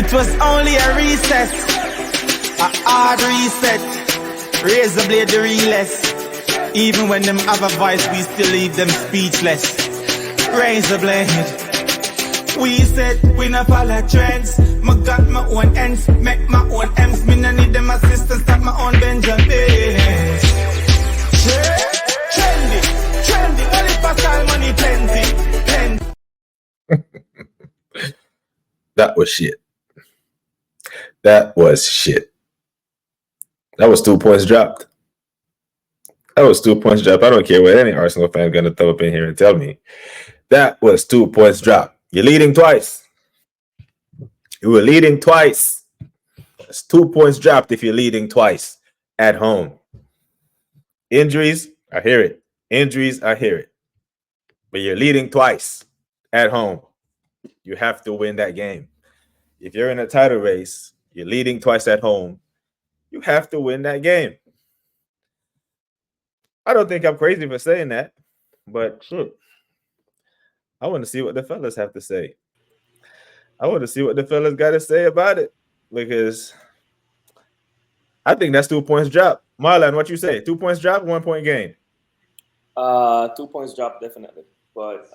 It was only a recess, a hard reset. Razor blade the realest. Even when them have a voice, we still leave them speechless. Razor blade. We said we not follow trends. Me got my own ends, make my own ends. Me no need them assistance, got my own Benjamin. Trendy, trendy. Well, if I style money plenty. That was shit. That was shit. That was 2 points dropped. That was 2 points dropped. I don't care what any Arsenal fan gonna throw up in here and tell me. That was 2 points dropped. You're leading twice. You were leading twice. It's 2 points dropped if you're leading twice at home. Injuries, I hear it. Injuries, I hear it. But you're leading twice at home. You have to win that game. If you're in a title race, you're leading twice at home, you have to win that game. I don't think I'm crazy for saying that, but shit. I want to see what the fellas have to say. I want to see what the fellas got to say about it, because I think that's 2 points drop. Marlon, what you say? 2 points drop, 1 point gain? 2 points drop, definitely. But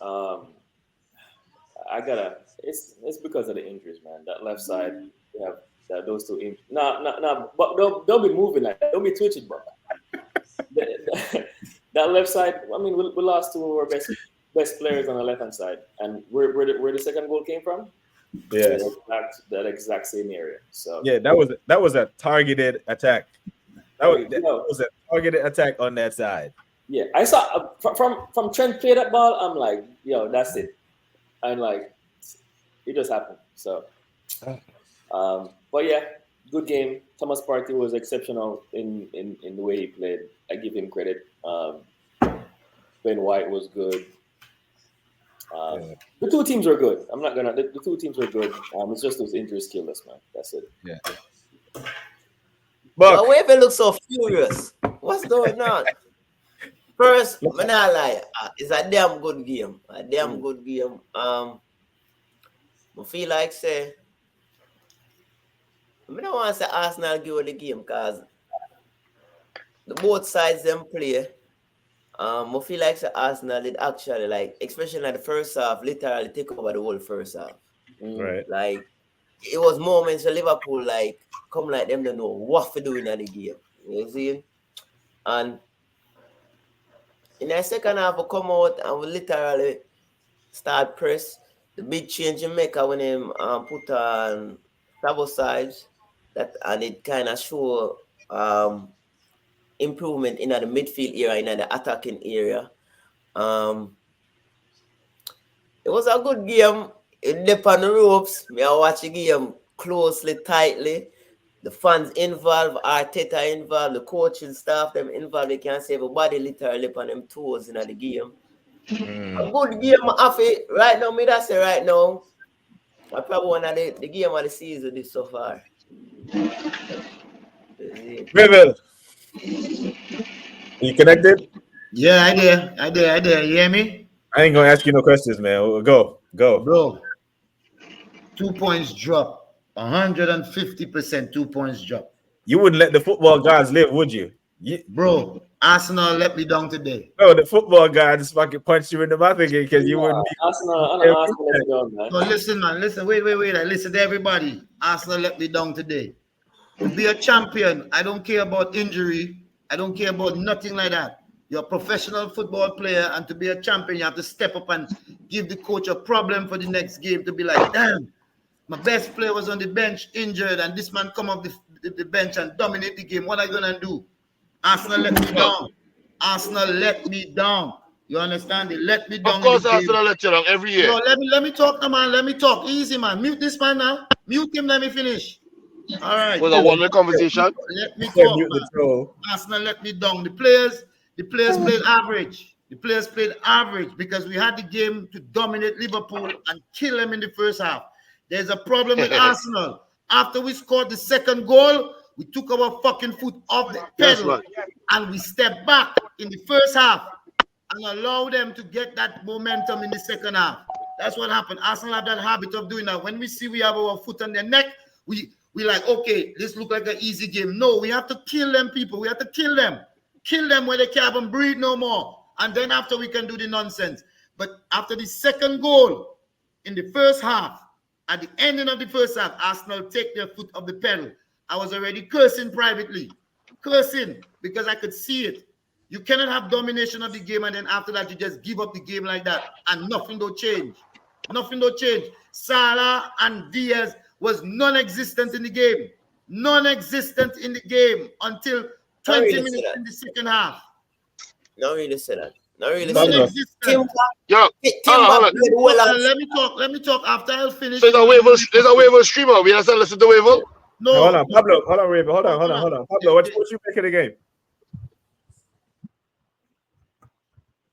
it's because of the injuries, man. That left side, you have those two injuries. No, but don't be moving like that. Don't be twitching, bro. That left side, I mean, we lost two of our best players on the left-hand side. And where the second goal came from? Yes. That exact same area. So yeah, that was a targeted attack. That was a targeted attack on that side. Yeah, I saw from Trent play that ball. I'm like, yo, that's it. And like, it just happened. So, but yeah, good game. Thomas Partey was exceptional in the way he played. I give him credit. Ben White was good. The two teams were good. The two teams were good. It's just those injuries killed us, man. That's it. Yeah. But why you look so furious? What's going on? First, I'm not lie. It's a damn good game. A damn good game. I feel like say, I don't want to say Arsenal give the game because the both sides them play. I feel like say Arsenal did actually like, especially in the first half, literally take over the whole first half. Right. Like it was moments where Liverpool like come like them don't know what to do in the game. You see? And in the second half, we come out and we literally start press. The big change in Mecca when him put on double sides, and it kind of show improvement in the midfield area, in the attacking area. It was a good game. It left on the ropes. I watch the game closely, tightly. The fans involved, Arteta involved, the coaching staff, them involved. They can't say everybody literally on them toes in the game. A good game, Afi. Right now, me that say right now, I probably one of the game of the season this so far. Rivel, you connected? Yeah, I did. You hear me? I ain't gonna ask you no questions, man. Go. Bro, 2 points drop. 150% 2 points drop. You wouldn't let the football gods live, would you? Bro, Arsenal let me down today. No, the football gods fucking punched you in the mouth again because you wouldn't be. Arsenal let me down, man. So listen, man. Listen, wait. I listen to everybody. Arsenal let me down today. To be a champion, I don't care about injury. I don't care about nothing like that. You're a professional football player, and to be a champion, you have to step up and give the coach a problem for the next game to be like, damn, my best player was on the bench injured, and this man come off the bench and dominate the game. What are you gonna do? Arsenal let me down. Arsenal let me down. You understand? They let me down. Of course, Arsenal let you down every year. No, let me talk now, man. Let me talk. Easy, man. Mute this man now. Mute him. Let me finish. All right. Was a one-way conversation. Let me talk, man. Arsenal let me down. The players played average. The players played average because we had the game to dominate Liverpool and kill them in the first half. There's a problem with Arsenal. After we scored the second goal, we took our fucking foot off the pedal and we stepped back in the first half and allowed them to get that momentum in the second half. That's what happened. Arsenal have that habit of doing that. When we see we have our foot on their neck, we like, okay, this look like an easy game. No, we have to kill them people. We have to kill them. Kill them where they can't even breathe no more. And then after we can do the nonsense. But after the second goal in the first half, at the ending of the first half, Arsenal take their foot off the pedal. I was already cursing privately. Cursing because I could see it. You cannot have domination of the game and then after that you just give up the game like that and nothing don't change. Nothing don't change. Salah and Diaz was non-existent in the game. Non-existent in the game until 20 minutes in the second half. Not really say that. Not really say that. Non-existent. Yo, Let me talk after I'll finish. So there's a waiver streamer. We understand. Listen to waiver. No. Hold on, Pablo. Hold on, Raven. Hold on. Pablo, what you make of the game?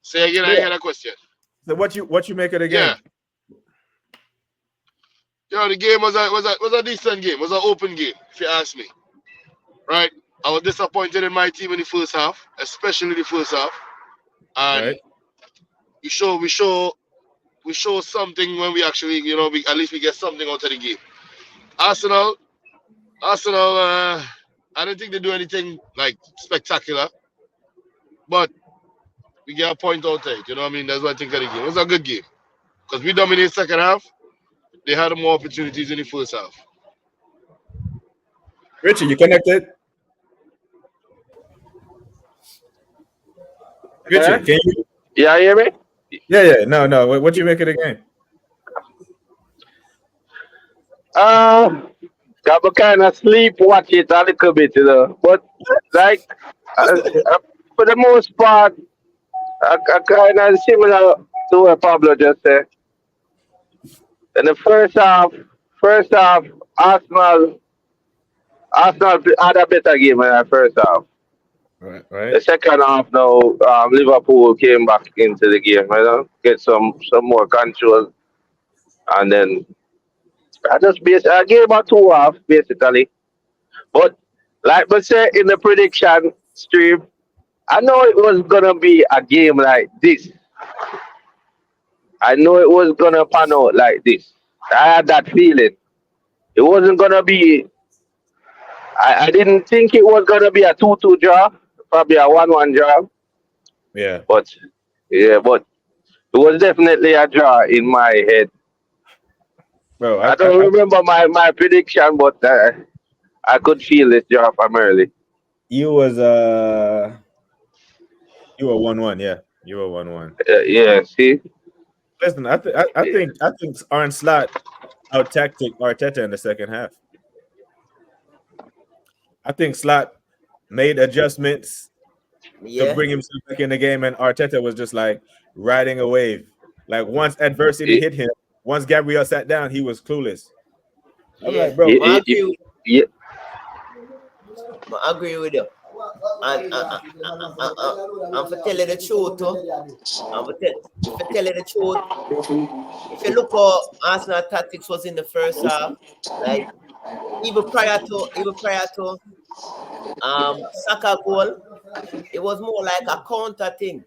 Say again. I hear that question. So what you make of the game? Yeah. Yo, the game was a decent game. It was an open game, if you ask me. Right? I was disappointed in my team in the first half, especially the first half. And right. we show something when we actually, at least we get something out of the game. Arsenal, I don't think they do anything like spectacular, but we get a point out of it. You know what I mean? That's what I think of the game. It was a good game because we dominated second half. They had more opportunities in the first half. Richie, you connected? Richie, can you? Yeah, you hear me? Yeah. No. What you make of the game? Got to kind of sleep, watch it a little bit, But like for the most part, I kind of similar to what Pablo just said. In the first half, Arsenal had a better game in the first half. Right. The second half, now Liverpool came back into the game, get some more control, and then I gave about 2 half basically. But like we said in the prediction stream, I know it was gonna be a game like this. I know it was gonna pan out like this. I had that feeling. It wasn't gonna be. I didn't think it was gonna be a 2-2 draw, probably a 1-1 draw. Yeah. But it was definitely a draw in my head. Bro, I don't remember my prediction, but I could feel this draw from early. You were 1-1, yeah. You were 1-1. Yeah, see. Listen, I think Arne Slot out tactic Arteta in the second half. I think Slot made adjustments to bring himself back in the game, and Arteta was just like riding a wave. Like once adversity hit him, once Gabriel sat down, he was clueless. I'm like, bro, I agree with you. And for tell you the truth, if you look how Arsenal tactics was in the first half, like even prior to Saka goal, it was more like a counter thing.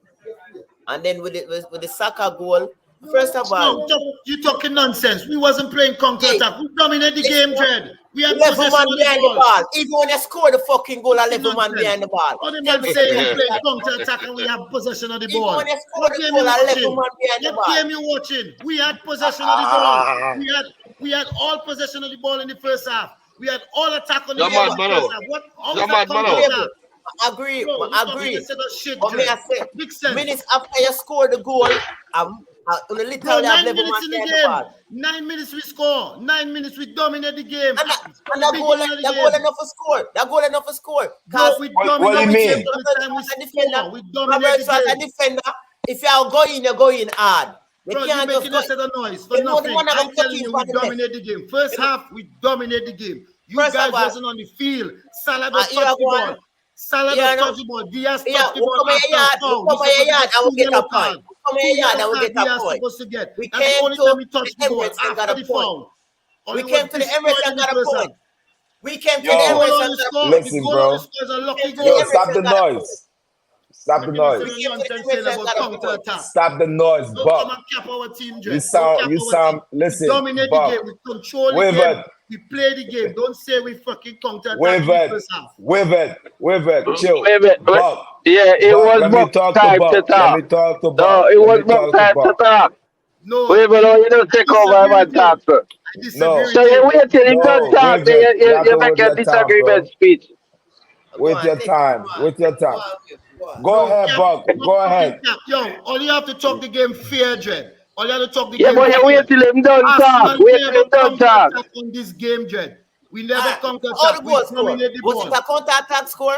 And then with the Saka goal, first of all, you're talking nonsense. We wasn't playing counter attack. We dominated the game, Dread. We had 11 man behind the ball. Even when they score the fucking goal, 11 man behind the ball. All the man saying we playing counter attack and we have possession of the ball. Even when they score the goal, 11 man behind the ball. What game you watching? We had possession of the ball. We had all possession of the ball in the first half. We had all attack on the ball in the first half. What? How was that counter attack? I agree. Bro, I agree. Shit, but me, I say, minutes after you score the goal, Bro, 9 minutes in the game. 9 minutes we score. 9 minutes we dominate the game. And that goal enough for score. That goal enough for score. No, we dominate the game. We dominate the game. Defender. If you are going, you're going hard. Bro, you're making a set of noise for nothing. I'm telling you, we dominate the game. First half, we dominate the game. You guys wasn't on the field. Salah touched the ball. Salah touched the ball. Diaz touched the ball. Come here, I will get a point. Come here, I will get a point. We came to the Emirates and got a point. We came to the Emirates and got a point. We came to the Emirates and got a point. Listen, bro. Yo, stop the noise. Stop the noise. Nonsense saying about counter attack. Stop the noise, Don't come Buck. and cap our team, Dre. You Don't cap our team. listen, We dominate Buck. the game. We control the Wave game. it. We play the game. Don't say we fucking counter attack Wave in the it. first half. Wave it. Chill. Buck. Yeah, it Buck, was let me Buck talk to time to Buck. Let talk. me talk to No, Buck. it Let was me Buck talk to time to Buck. talk. No. Wait, but you don't take over my talk, sir. I disagree No. with So you you. wait till he No, done talk, wave then it. You have you to make wait a your time, disagreement bro. speech. With your time. With your time. Go No, ahead, cap, Buck. no Go fucking ahead. cap. Yo, all you have to talk the game fair, Dred. All you have to talk the Yeah, game but you fair. wait till him done talk. Arsenal Wait till never him done counter talk. attack on this game, Dred. We never counter All attack. the We goal score. dominate the Was ball. it a counter-attack score?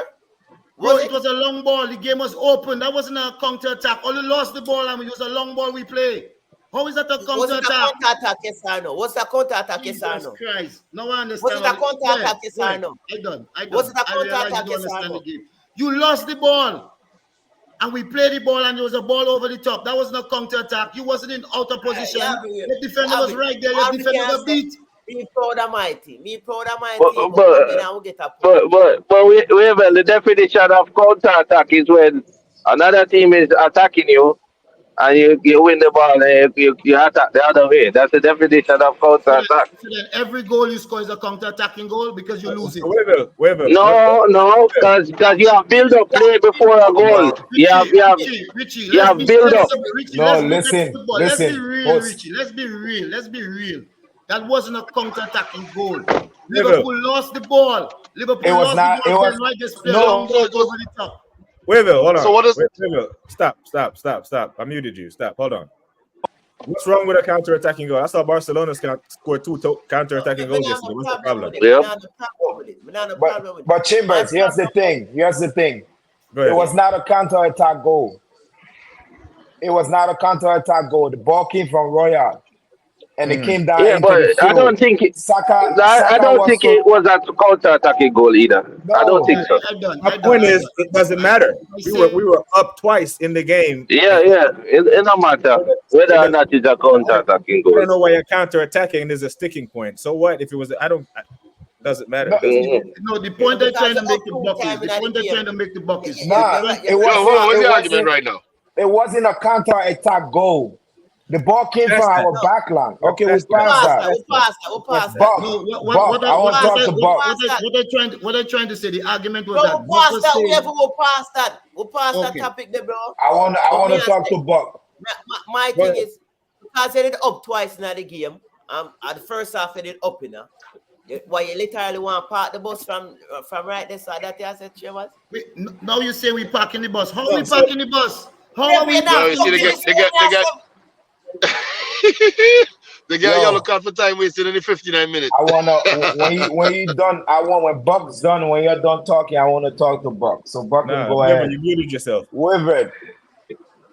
Bro, it was a long ball. The game was open. That wasn't a counter attack. Only lost the ball and it was a long ball we play. How is that a Was counter it a attack? counter-attack, yes or no? Was it a counter-attack, yes or Jesus no? Christ. No one understand. Was it a counter-attack, yes or no? I done. Was it a I realize you counter-attack, don't yes or understand no? the game. You lost the ball. And we played the ball and there was a ball over the top. That wasn't a counter attack. You wasn't in outer position. The defender was right there. Your defender got beat. Me proud of my team. Me proud of my But team. But I will get a point. but the definition of counter attack is when another team is attacking you and you win the ball and you attack the other way. That's the definition of counter attack. So then every goal you score is a counter attacking goal because you lose it. Wave it. No, because you have build up play before a goal. You have Richie, build up. No, let's listen, football. listen. Let's be real, Host. Richie. Let's be real. That wasn't a counter attacking goal. Liverpool lost the ball. It was not. It was just play a long ball over the top. Wave it. Hold on. So what is- Wave it. Stop. I muted you. Stop. Hold on. What's wrong with a counter-attacking goal? I saw Barcelona score two counter-attacking goals yesterday. What's the problem? But Chambers, here's the thing. Go ahead. It was not a counter-attack goal. The ball came from Royal. And it came down. Yeah, into but the field. I don't think it. I don't think it was a counter-attacking goal either. No. I don't think so. My point is, it doesn't matter. We were up twice in the game. Yeah. It don't matter whether or not it's a counter-attacking I goal. don't know why you're counter-attacking is a sticking point. So what if it was? Doesn't matter. No, the point they're trying to make the buck is. Nah, it was. What's the argument right now? It wasn't a counter-attack goal. The ball came from our back line. Okay, we passed that. Buck, I want to talk to Buck. What they're trying to say, the argument was Bro, we'll pass that. We'll pass that topic there, bro. I want to talk to Buck. My thing is, because I did up twice in the game, at the first half I did up, you know. Why you literally want to park the bus from right there side that you said, Chivas? Now you say we parking the bus. How are we parking the bus? How are we No, you see, they get the guy yellow card for time wasted in the 59 minutes. I wanna when you done. When Buck's done. When you're done talking, I want to talk to Buck. So Buck can go ahead. You muted yourself. Wave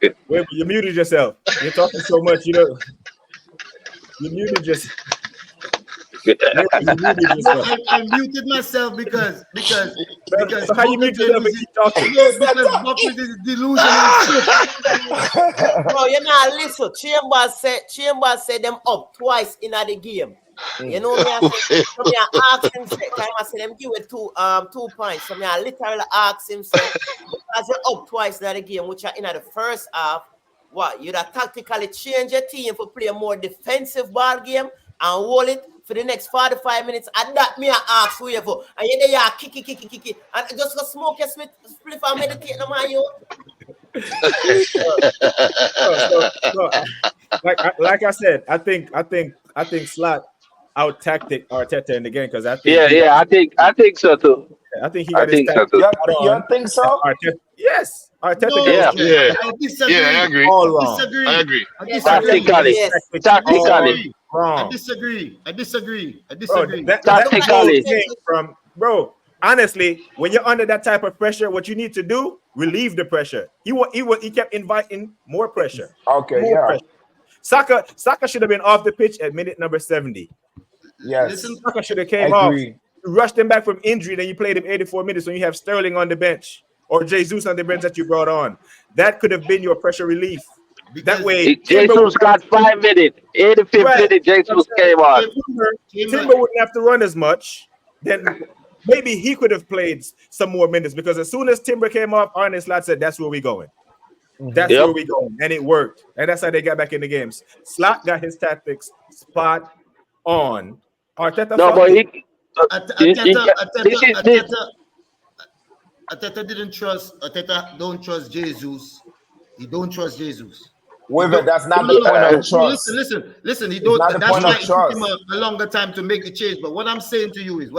it. You muted yourself. You're talking so much. You know. You muted yourself. I muted myself because So how you mute yourself and keep talking? Because Buck with his delusional shit. Bro, you're not listen. Chambers said them up twice in the game. You know me, I said, so me ask him, I said them give it 2 points. So me I literally ask him, say, because you're up twice in the game, which are in the first half, what, you'd have tactically change your team for play a more defensive ball game and hold it for the next 45 minutes. And that me I ask whoever. And you there, kick. And just go smoke your split and meditate no man, you. Like I said, I think Slot out tactic Arteta in the game because I think I think so too. I think he got his so tactic. too. You think so? Arteta, yes, Arteta. No, got his Yeah. I disagree. Yeah, I agree. all wrong. I agree. Tactically. I disagree. Bro, that Tactically. came from honestly, when you're under that type of pressure, what you need to do, relieve the pressure. He kept inviting more pressure. Okay, More pressure. Saka should have been off the pitch at minute number 70. Yes. Saka should have came off. You rushed him back from injury, then you played him 84 minutes when you have Sterling on the bench or Jesus on the bench that you brought on. That could have been your pressure relief. That way, Jesus got 5 minutes. 85th minute, Jesus came on. Timber wouldn't have to run as much. Then maybe he could have played some more minutes because as soon as Timber came off, Arne Slot said, "That's where we going. That's Yep. where we going," and it worked, and that's how they got back in the games. Slot got his tactics spot on. Arteta No, fucked but it. Arteta didn't trust. Arteta don't trust Jesus. He don't trust Jesus. Whether that's not the point of trust. Listen. He It's don't. not the That's point why of it took him trust. a longer time to make the change. But what I'm saying to you is,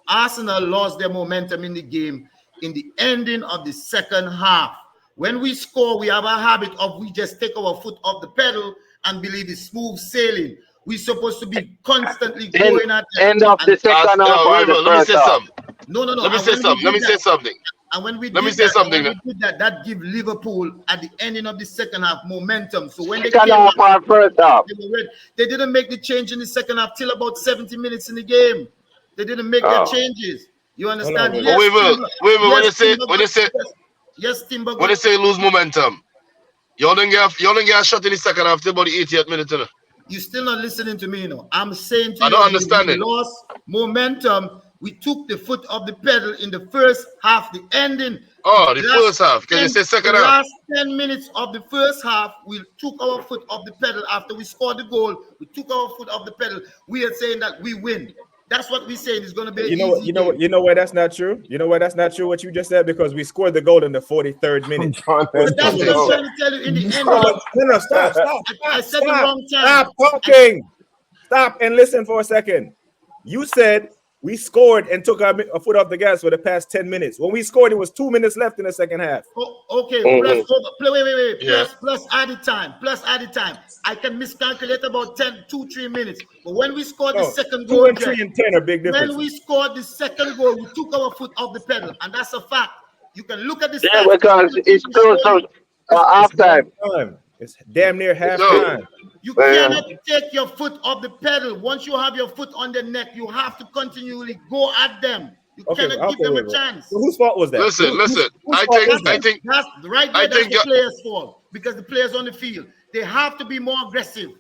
Arsenal lost their momentum in the game in the ending of the second half. When we score, we have a habit of we just take our foot off the pedal and believe it's smooth sailing. We're supposed to be constantly going at them. End of the second half or the Let me first say half. something. No. Let me say something. And when we Let me did say that, something when we did that, that give Liverpool at the ending of the second half momentum. So when they Second came half back, or first half. they didn't make the change in the second half till about 70 minutes in the game. They didn't make their changes. You understand? Wait. But Yes, Timber. when you say lose momentum, y'all didn't get a shot in the second half till about the 80th minute. You're still not listening to me, I'm saying to I you, don't understand we it. lost momentum. We took the foot off the pedal in the first half, the ending. Oh, the first half. Can you say second half? The last 10 minutes of the first half, we took our foot off the pedal after we scored the goal. We took our foot off the pedal. We are saying that we win. That's what we're saying. It's going to be You know why that's not true? You know why that's not true what you just said? Because we scored the goal in the 43rd minute. But that's what I'm trying to tell you in the end. No, stop. I said the wrong time. Stop talking. Stop and listen for a second. You said we scored and took our foot off the gas for the past 10 minutes. When we scored, it was 2 minutes left in the second half. Okay, wait. Plus added time. I can miscalculate about 2-3 minutes. But when we scored the second goal, 2 and 3 and 10 are big difference. When we scored the second goal, we took our foot off the pedal, and that's a fact. You can look at the Yeah, stats. because it's close to half time. It's damn near half time. You cannot take your foot off the pedal. Once you have your foot on the neck, you have to continually go at them. You cannot give them a chance. So whose fault was that? Listen. I think that's right there. That's the players' fault because the players on the field, they have to be more aggressive.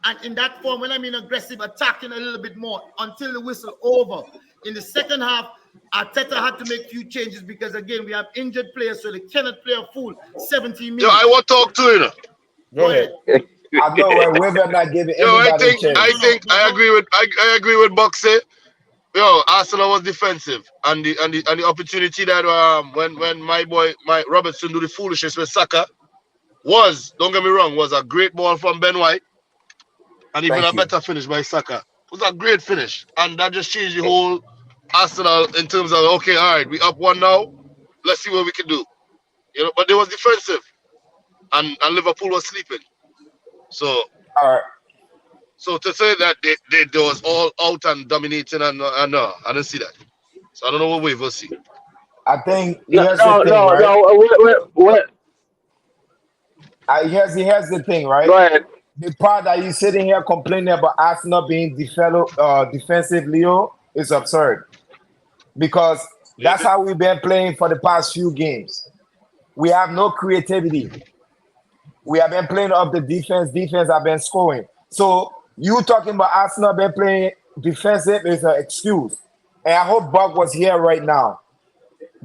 And in that form, when I mean aggressive, attacking a little bit more until the whistle over. In the second half, Arteta had to make few changes because again we have injured players, so they cannot play a full 17 minutes. Yo, I want to talk to you. Go ahead. I know we're not giving anybody a chance. I agree with Boxy. Yo, Arsenal was defensive, and the opportunity that when my Robertson do the foolishness with Saka don't get me wrong, was a great ball from Ben White, and even a better finish by Saka. It was a great finish, and that just changed the whole Arsenal in terms of okay, all right, we up 1 now, let's see what we can do. You know, but they was defensive, and Liverpool was sleeping. So, all right. So to say that they was all out and dominating, and no, I didn't see that. So I don't know what we will see. I think Here's the thing, right? Go ahead. The part that you sitting here complaining about Arsenal being defensive, Leo, is absurd. Because that's how we've been playing for the past few games. We have no creativity. We have been playing off the defense. Defense have been scoring. So you talking about Arsenal been playing defensive is an excuse. And I hope Buck was here right now.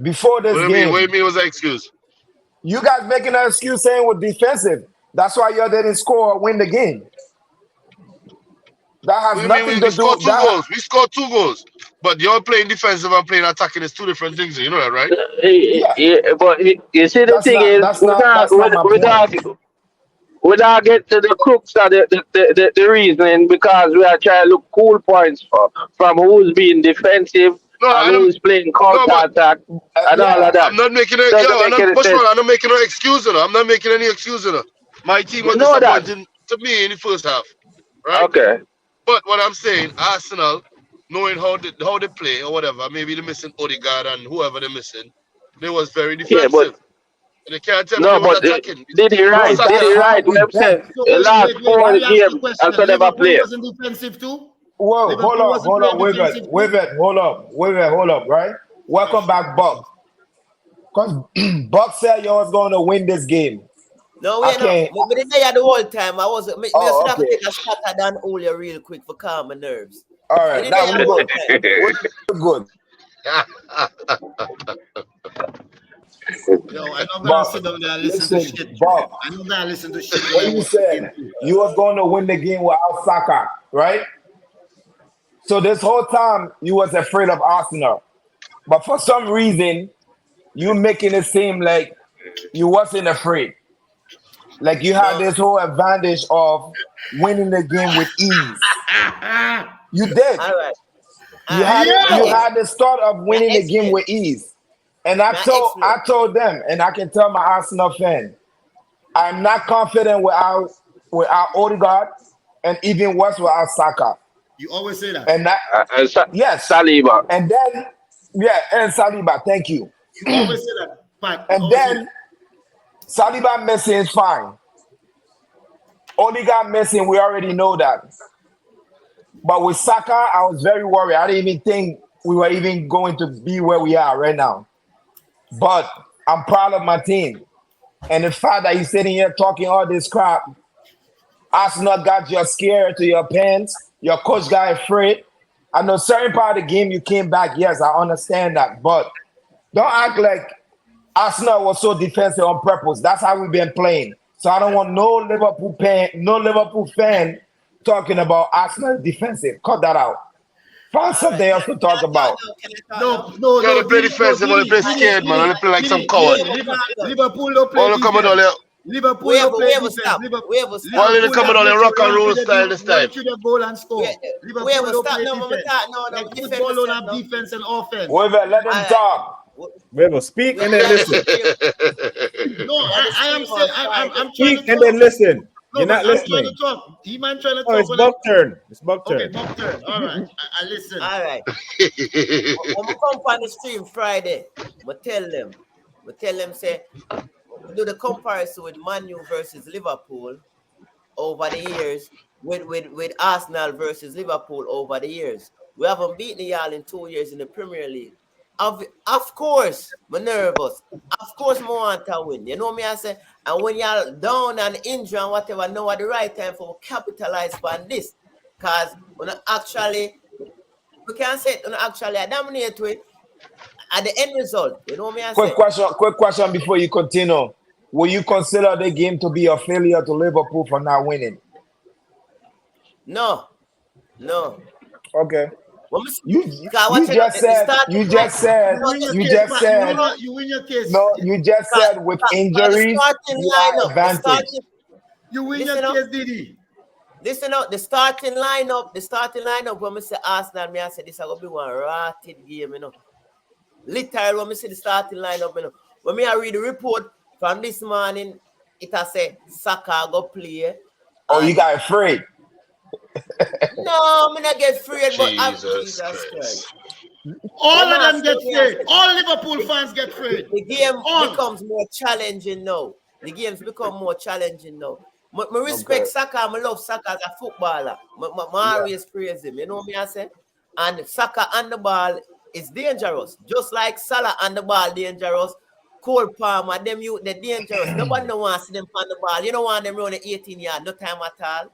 Before this game. What do you mean was an excuse? You guys making an excuse saying we're defensive. That's why y'all didn't score or win the game. That has nothing to do with that. We scored 2 goals. But you're playing defensive and playing attacking is 2 different things. You know that, right? Yeah, but you see the thing is, we don't get to the crux of the reasoning because we are trying to look cool points from who's being defensive and who's playing counter attack and all of that. I'm not making I'm not making no excuse. I'm not making any excuse. My team was disappointing to me in the first half. Right? Okay. But what I'm saying, Arsenal, knowing how they play or whatever, maybe they're missing Odegaard and whoever they're missing, they was very defensive. Yeah, but they can't tell me they was attacking. Did he right? The last 4 games after they never played. Wasn't defensive too? Whoa, hold on, hold up, right? Welcome back, Buck. Because Buck said you was going to win this game. No, we're not. We didn't there the whole time. I was have to take a shot at Dan Olia real quick for calm my nerves. All right, Any now day we're I want good. time. We're good. Yo, I'm not gonna But sit down there and listen to listen, shit. Bob, I'm not gonna listen to shit when I when you watch the game said too. you was going to win the game without Saka, right? So this whole time you was afraid of Arsenal, but for some reason you making it seem like you wasn't afraid. Like you had No, this whole advantage of winning the game with ease. You did. all right. You All right. had it. Yeah. You had the start of May winning I the game explain? with ease. And I May I told explain? them, and I can tell my Arsenal fan, I'm not confident without Odegaard, and even worse without Saka. You always say that. And that And yes, Saliba. and then yeah, and Saliba, thank you. You always say that, Pat. You And always say that. then Saliba missing is fine. Odegaard missing, we already know that. But with Saka, I was very worried. I didn't even think we were even going to be where we are right now. But I'm proud of my team. And the fact that you're sitting here talking all this crap, Arsenal got you scared to your pants, your coach got afraid. I know certain part of the game you came back, yes, I understand that. But don't act like Arsenal was so defensive on purpose. That's how we've been playing. So I don't want no Liverpool fan talking about Arsenal defensive. Cut that out. Find All something right. else to talk about. Can I talk No, now? no, Gotta no. play defensive, only play scared, man. Only play like some coward. Liverpool don't play All coming on defense. there. Liverpool don't play Whoever defense. stop. Whoever stop. Why did they come on the rock and roll style this time? Run through the goal and score. Liverpool Whoever don't stop. play No, Mama defense. talk. No, Like defend football don't myself, have no. defense and offense. Whoever, let them All right. talk. We'll speak and then listen. No, I am saying I'm trying to Speak and talk. then listen. No, You're but not I'm trying to listening. talk. He man trying to Oh, talk. it's Buck turn. It's Buck Okay, turn. Bob turn. All right, I listen. All right. When we come on the stream Friday, I tell them, say, do the comparison with Man U versus Liverpool over the years, with Arsenal versus Liverpool over the years. We haven't beaten y'all in 2 years in the Premier League. Of course, I'm nervous. Of course, I want to win. You know me, I say, and when y'all down and injured and whatever, now at the right time for capitalize on this. Because when actually, we can say it, when actually I dominate with at the end result. You know me, I say. Quick question before you continue. Will you consider the game to be a failure to Liverpool for not winning? No. Okay. When You just said You win your case. no, you just said with injuries you are advantage. You win Listen your up. case, Didi. Listen out, the starting lineup, when I say Arsenal, I say this is going to be one rotted game, you know. Literally, when I see the starting lineup, you know. When I read the report from this morning, it has said Saka go play. Oh, you got afraid. No, I'm not get afraid, but Jesus Christ. All of them get afraid. All Liverpool fans get afraid. The game becomes more challenging now. The games become more challenging now. I respect Saka. I love Saka as a footballer. I always praise him. You know what I say? And Saka on the ball is dangerous. Just like Salah on the ball dangerous. Cole Palmer, them youth, they're dangerous. Nobody don't want to see them on the ball. You don't want them running 18 yards, no time at all.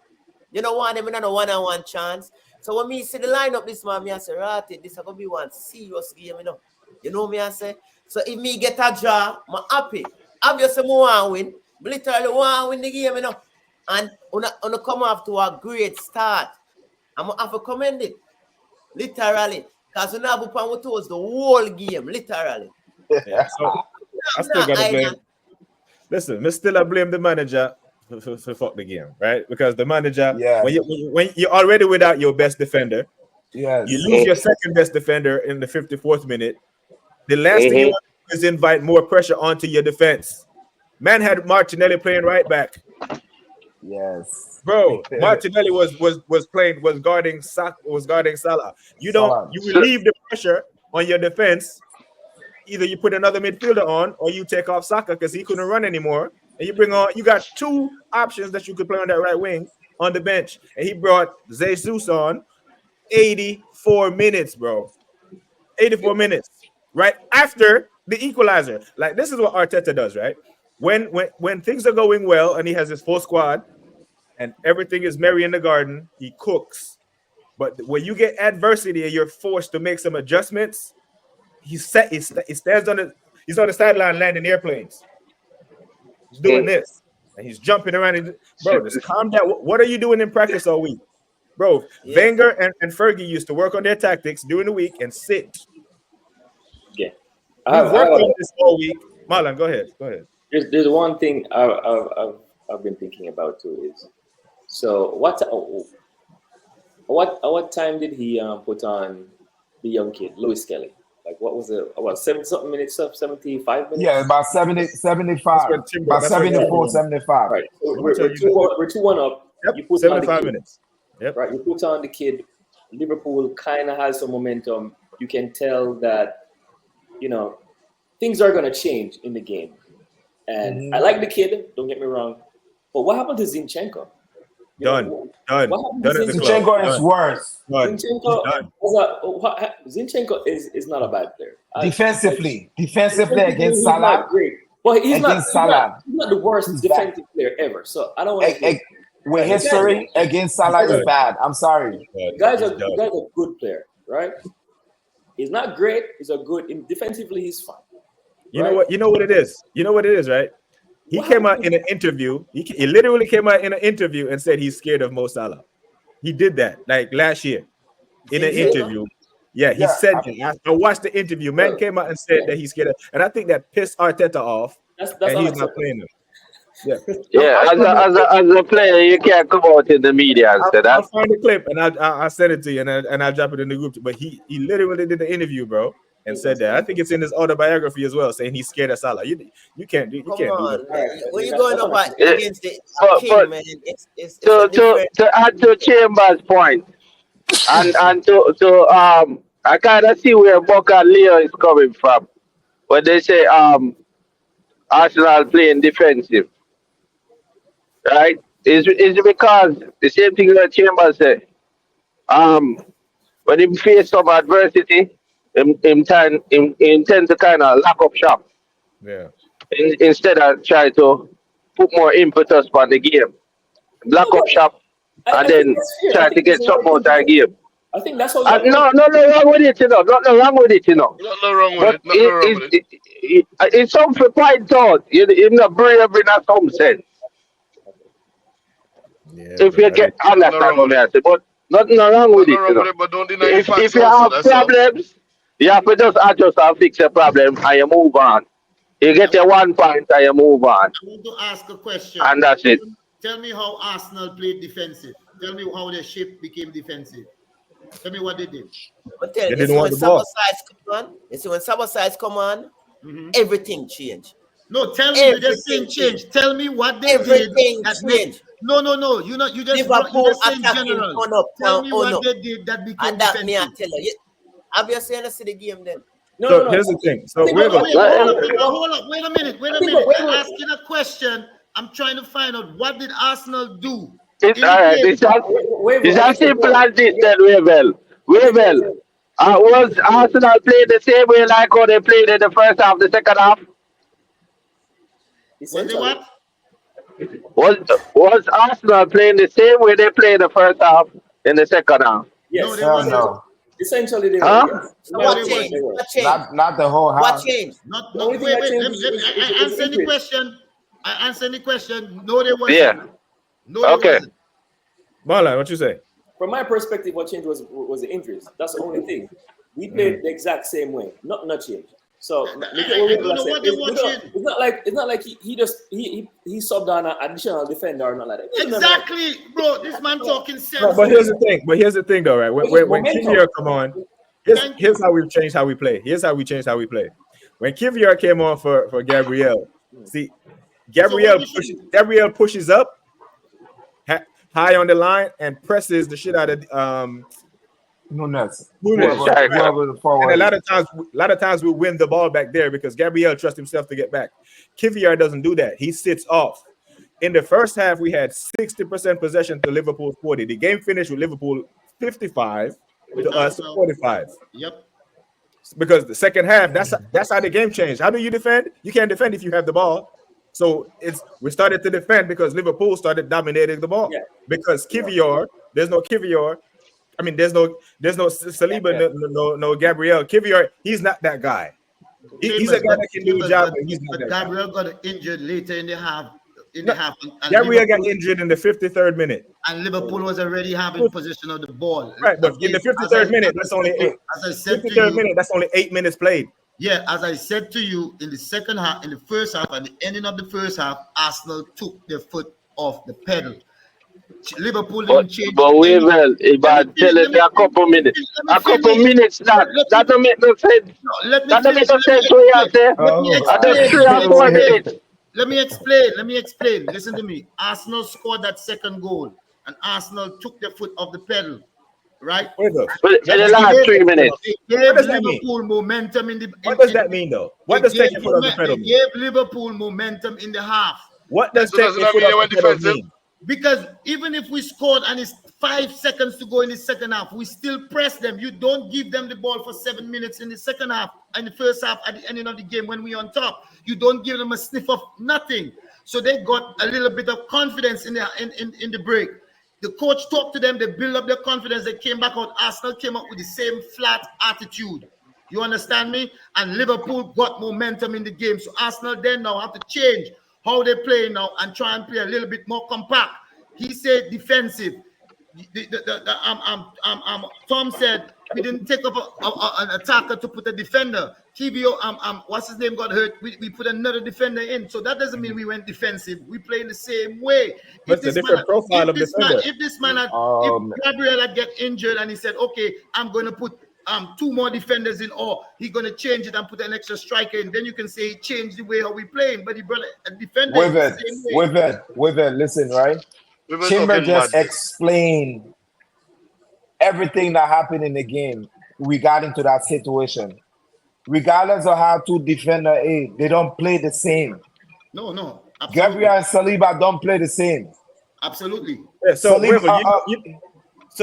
You don't want them in a one-on-one chance. So when me see the lineup this man, I say, right, this is going to be one serious game, you know. You know me, I say? So if me get a draw, I'm happy. Obviously, I want to win. But literally, I want to win the game, you know. And when I come off to a great start, I'm going to have to commend it. Literally. Because we have to towards the whole game, literally. Yeah, so I still got to blame. Listen, I still blame the manager for fuck the game, right? Because the manager, when you're already without your best defender, you lose your second best defender in the 54th minute. The last thing you want to do is invite more pressure onto your defense. Man had Martinelli playing right back. Yes, bro. Martinelli was guarding Salah. You relieve the pressure on your defense. Either you put another midfielder on, or you take off Saka because he couldn't run anymore. And you got two options that you could play on that right wing on the bench. And he brought Jesus on 84 minutes, bro. 84 minutes. Right after the equalizer. Like, this is what Arteta does, right? When things are going well and he has his full squad and everything is merry in the garden, he cooks. But when you get adversity and you're forced to make some adjustments, he stands on he's on the sideline landing airplanes. He's doing this and he's jumping around. And, bro, just calm down. What are you doing in practice all week? Bro, Wenger and Fergie used to work on their tactics during the week and sit. Yeah. We've worked on this all week. Marlon, go ahead. There's one thing I've been thinking about too is, so what time did he put on the young kid, Louis Kelly? Like, what was it? About 70-something minutes, 75 minutes? Yeah, about 75. About 74, 75. Right. So we're 2-1 up. Yep, You put 75 minutes. Yep. Right. You put on the kid. Liverpool kind of has some momentum. You can tell that, things are going to change in the game. And I like the kid, don't get me wrong. But what happened to Zinchenko? Done. Zinchenko is worse. Zinchenko is not a bad player. Defensively against Salah. Not great. But he's not the worst He's defensive player ever. So I don't want to. With history against Salah is bad. I'm sorry. The guy's a good player, right? He's not great. He's a good. Defensively, he's fine. You know what? You know what it is. Right? He came out in an interview. He literally came out in an interview and said he's scared of Mo Salah. He did that like last year in an interview. Yeah, he said that. I watched the interview. Man came out and said that he's scared of, and I think that pissed Arteta off. That's and he's not playing him. Yeah, as a player, you can't come out in the media and say that. I'll find the clip and I'll send it to you and I'll drop it in the group. But he literally did the interview, bro, and said that. I think it's in his autobiography as well, saying he's scared of Salah. You can't do that. When you're going up against the king, man, it's to add to Chambers' point, and to I kind of see where Boca and Leo is coming from when they say Arsenal playing defensive. Right? Is because the same thing that Chambers said. When he face some adversity, he tend to kind of lock up shop. Yeah. Instead of try to put more impetus on the game, lock up shop, and then try to get some more that game. I think that's what. No wrong with it, Nothing wrong with it, Nothing wrong with it. It's something for point out. You're not brave in some sense. Yeah, if you get understand what I say, but nothing wrong with it. But don't deny if you have problems, you have to just adjust and fix your problem and you move on. You get your 1 point and you move on. I want to ask a question. And that's it. Tell me how Arsenal played defensive. Tell me how their shape became defensive. Tell me what they did. But tell you, when Sabasides come on, everything changed. No, tell me the thing changed. Tell me what they did. Everything changed. No. You just Liverpool attacking general. Tell me what they did that became and that defensive. me I tell you. Obviously, I see the game then. So here's the thing. So hold up. Wait a minute. I'm asking a question. I'm trying to find out what did Arsenal do. It's as simple as this, then, Wavell. Was Arsenal playing the same way like how they played in the first half, the second half? Was it what? Was Arsenal playing the same way they played the first half in the second half? Yes. No, they wasn't. No. Essentially, they Huh? were. What changed? What changed? Not the whole house. What changed? Wait. Let me answer the question. I answer the question. No, they wasn't. Yeah. No, they Okay. wasn't. Marlon, what you say? From my perspective, what changed was the injuries. That's the only thing. We played the exact same way. Not changed. So I don't know what they watching. it's not like he subbed on an additional defender or not like that. Exactly, bro. This man talking sense. No, but here's the thing, though, right? When Kivior come on, here's how we've changed how we play. Here's how we changed how we play. When Kivior came on for Gabriel, see, Gabriel pushes up high on the line and presses the shit out of Nunes. And a lot of times we win the ball back there because Gabriel trusts himself to get back. Kivior doesn't do that. He sits off. In the first half, we had 60% possession to Liverpool 40. The game finished with Liverpool 55 to us 45. Yep. Because the second half, that's how the game changed. How do you defend? You can't defend if you have the ball. So we started to defend because Liverpool started dominating the ball. Yeah. Because Kivior, there's no Kivior. I mean, there's no Saliba, no Gabriel. Kivior, he's not that guy. He's a guy that can do a job, but he's not that Gabriel guy. got injured later in the half. And Gabriel got injured in the 53rd minute. And Liverpool was already having possession of the ball. Right, but in the 53rd minute, that's only 8. As I said to 53rd you, minute, that's only 8 minutes played. Yeah, as I said to you, in the second half, in the first half, and the ending of the first half, Arsenal took their foot off the pedal. Liverpool didn't change. But we will, if I tell it a couple minutes, that don't make no sense. That don't make no sense to you say. That's 3 or 4 minutes. Let me explain. Listen to me. Arsenal scored that second goal, and Arsenal took their foot off the pedal. Right? But in the last 3 minutes. It gave Liverpool momentum in the. What does that mean, though? What does taking foot off the pedal mean? It gave Liverpool momentum in the half. What does taking foot off the pedal mean? Because even if we scored and it's 5 seconds to go in the second half, we still press them. You don't give them the ball for 7 minutes in the second half and the first half at the ending of the game when we're on top. You don't give them a sniff of nothing. So they got a little bit of confidence in the break. The coach talked to them, they built up their confidence, they came back out. Arsenal came up with the same flat attitude. You understand me? And Liverpool got momentum in the game. So Arsenal then now have to change how they play now and try and play a little bit more compact. He said defensive. Tom said we didn't take up an attacker to put a defender. TVO, what's his name, got hurt. We put another defender in. So that doesn't mean we went defensive. We play in the same way. What's the different profile of defender? If Gabriel had get injured and he said, okay, I'm going to put 2 more defenders in, or he's going to change it and put an extra striker in, then you can say he changed the way how we playing, but he brought a defender in the same way. Listen, right? Chamber just explained everything that happened in the game. We got into that situation. Regardless of how 2 defender is, they don't play the same. No. Absolutely. Gabriel and Saliba don't play the same. Absolutely. Yeah, so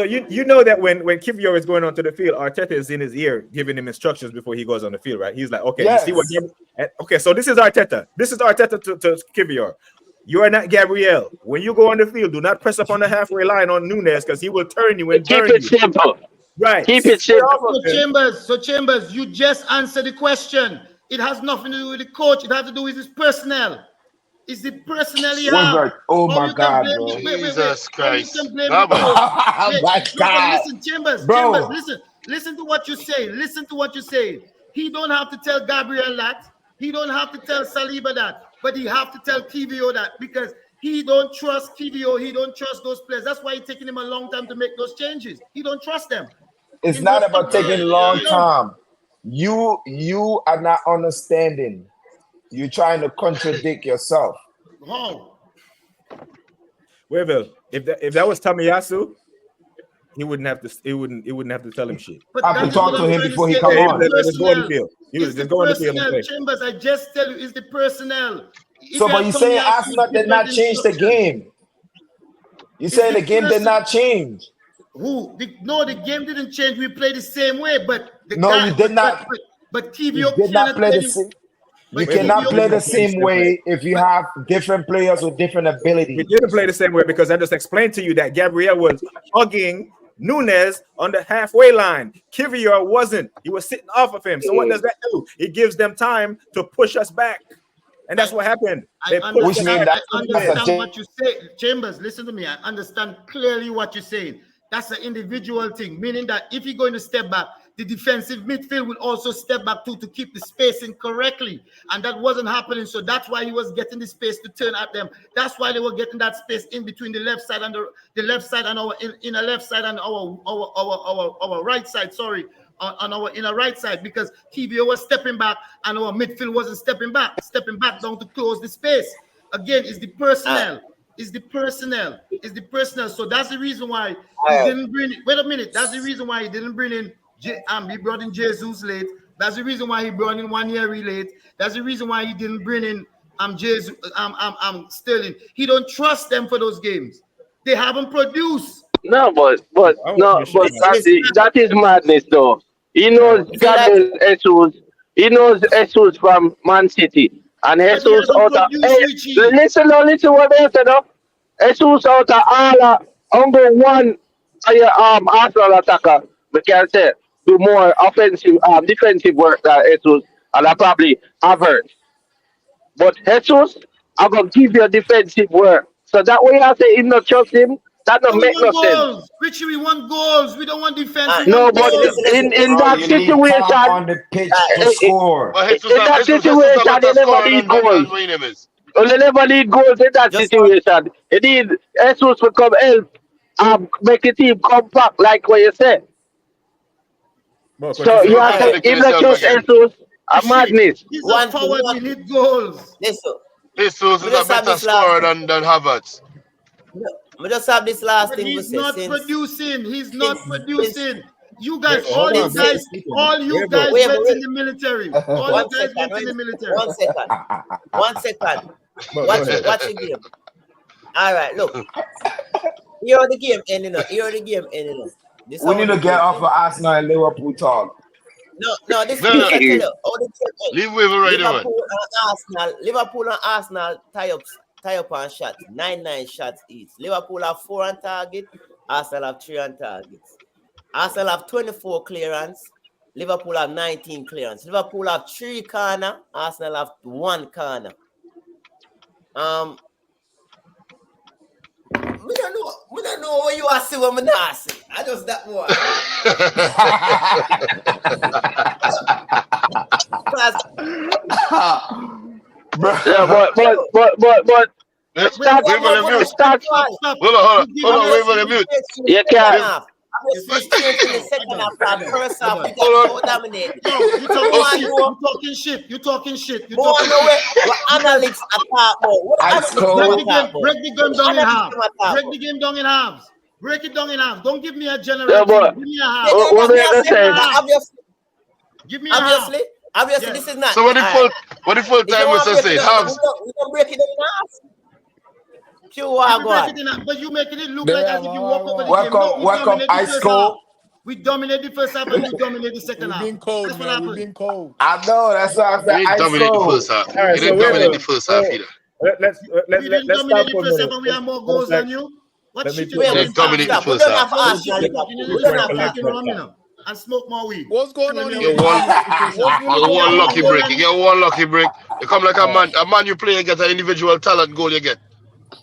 you know that when Kivior is going onto the field, Arteta is in his ear giving him instructions before he goes on the field, right? He's like, okay, yes. You see what? Okay, so this is Arteta. This is Arteta to Kivior. You are not Gabriel. When you go on the field, do not press up on the halfway line on Nunes because he will turn you and keep burn it simple. Right. Keep it simple. So Chambers, you just answered the question. It has nothing to do with the coach. It has to do with his personnel. Is the personnel he have? Oh my God, bro. Jesus Christ. Oh my God. Listen, Chambers, listen to what you say. Listen to what you say. He don't have to tell Gabriel that. He don't have to tell Saliba that. But he have to tell TVO that because he don't trust TVO. He don't trust those players. That's why it's taking him a long time to make those changes. He don't trust them. It's not about taking a long time. You are not understanding. You're trying to contradict yourself. How? Well, if that was Tamiyasu, he wouldn't have to. He wouldn't have to tell him shit. I have to talk to him before he come on. Just go on the field. He was just going to the field. Chambers, I just tell you, it's the personnel. So, but you saying Arsenal did not change the game? You saying the game did not change? The game didn't change. We played the same way, but you did not. But TVO did not play the same. You cannot play the same way if you have different players with different abilities. We didn't play the same way because I just explained to you that Gabriel was hugging Nunes on the halfway line. Kivior wasn't. He was sitting off of him. So what does that do? It gives them time to push us back. And that's what happened. I understand what you say. Chambers, listen to me. I understand clearly what you're saying. That's an individual thing, meaning that if you're going to step back, the defensive midfield will also step back too to keep the spacing correctly. And that wasn't happening. So that's why he was getting the space to turn at them. That's why they were getting that space in between the left side and the left side and our inner left side and our right side, on our inner right side, because TVO was stepping back and our midfield wasn't stepping back down to close the space. Again, it's the personnel. It's the personnel. So that's the reason why he didn't bring it. Wait a minute. That's the reason why he didn't bring in he brought in Jesus late. That's the reason why he brought in 1 year late. That's the reason why he didn't bring in Jesus Sterling. He don't trust them for those games. They haven't produced. But that is madness though. He knows Gabriel Jesus. He knows Jesus from Man City. And Jesus out of listen what they said. Jesus out of all under one Arsenal attacker, we can say, do more offensive, defensive work than Jesus, and I probably average. But Jesus, I'm gonna give you defensive work. So that way I say him not trust him, that But don't we make no want sense. goals. Richie, we want goals. We don't want defense. We No, want but goals. in Bro, that you need Tom situation, on the pitch to eh, eh, score. But in that Jesus have situation, they better never scorer need than goals. what him is. They never need goals in that Just want situation. You need Jesus to come help, make the team compact, like what you said. Bro, what you So say? you Don't are all saying right. if contradict not yourself just again. Jesus, a Richie, madness. he's a One thing, forward. We need goals. listen. Jesus Me is a just have better this last scorer thing. than Havertz. Me just have this last But thing to he's say. not Since producing. He's not since producing. You Wait, guys, hold on. Bro, since all you wait, bro. guys wait, went in wait, the military. All you one guys second, went in the military. one second, one second. Bro, go ahead. Watch the game. All right, look. Here the game ending up. Here the game ending up. This is We how need the to get game off ending. of Arsenal and Liverpool talk. No, this No, I no. tell you, how the game end. Leave Weaver right away. Liverpool and Arsenal tie up on shots. 9 shots each. Liverpool have 4 on target. Arsenal have 3 on targets. Arsenal have 24 clearance. Liverpool have 19 clearance. Liverpool have 3 corner. Arsenal have 1 corner. We don't know what you are saying when I say. I just that one. Bro. Yeah, but Weaver, start, the mute. start. Stop. Hold on, Weaver, the mute. You can. Obviously, straight in the second half. First half, we Hold got on. so dominated. No, you talking More shit. know, You talking shit. You talking shit. You more talking know shit. what analytics attack more. What Ice analytics Break them the cold. game. attack more? Break the game down in Analytics half. them attack Break more. the game down in halves. Break it down in half. Don't give me a general Yeah, thing. but Give me a half. Yeah, what me we I say, understand? Give me a half. Obviously, Yes. this is not. So what the All right. full If you time was want to break say? it down, Halves. we don't break it down in half. Pure You war break God. it in half, but you making it look They like are as if you walk over the game. No, Welcome, we welcome, dominate the Ice first half. Cold. We dominate the first half and we dominate the second We've half. been cold, That's what man. We've happened. been cold. I know, that's why I He said didn't Ice dominate the first Cold. half. All right, He so didn't Weaver, dominate the first half either. We didn't let's dominate stop the for a first half minute. and we have more Let goals me than you. What let me shit you put He Wait, talking didn't this. about? dominate the stop. We first don't half. have What shit Arsenal. you talking? You We need don't to Point have stop collect drinking that. rum, you know, and smoke more weed. What's going Tell on me in You what get you one, Liverpool? talking What's about. you get We have one Liverpool more lucky goals break. than You you. get one lucky break. You come like a man you play against an individual talent goal you get.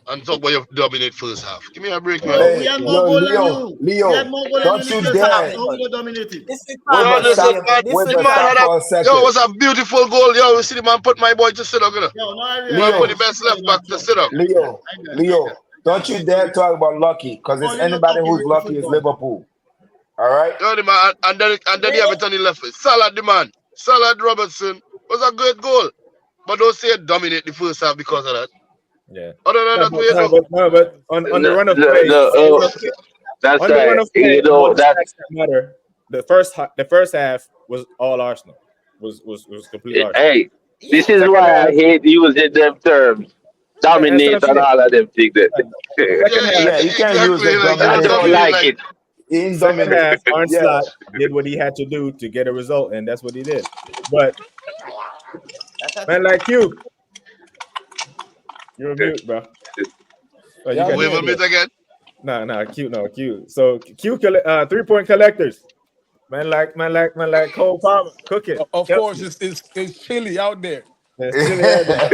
And talk about you dominate first half. Give me a break, man. No, we Hey, had more yo, goals than Leo, you. We Leo, had more goals than you don't in the you first half. dare. So how we don't dominate it? This is Wait, No, but Palmer listen, stop, game. man. This wait, is The but man stop had a for a yo, it second. was a beautiful goal. Yo, you see the man put my boy to sit up, you know. Yo, no, I The man put Leo, the best left back to sit up. Leo, Leo, don't you dare talk about lucky, because it's Only not anybody lucky who's with the lucky is football. Liverpool. All right? Yo, the man, and then you have it on the left foot. Salah, the man. Salah Robertson was a great goal. But don't say dominate the first half because of that. Yeah. Other than that, we know. But on the No, run of no, play, no, that's on the run right. of play, You and all know the that. stats that matter. The first half was all Arsenal. Was complete Arsenal. Hey, yeah. this is Second why half, I hate using them terms, and so I'm dominate and saying, all of them things. second Yeah, half, Yeah, you can't use exactly. the Like I you don't dominate. dominate like like it. In second dominate. half, Arne Yeah. Slot did what he had to do to get a result, and that's what he did. But man, like you, you're a mute, bro. Oh, you Yeah, got I'm we will here. meet again. no, Q. So Q, 3-point collectors. Man, like Cole Palmer cooking. Of course, Chelsea. it's chilly out there. It's chilly out there.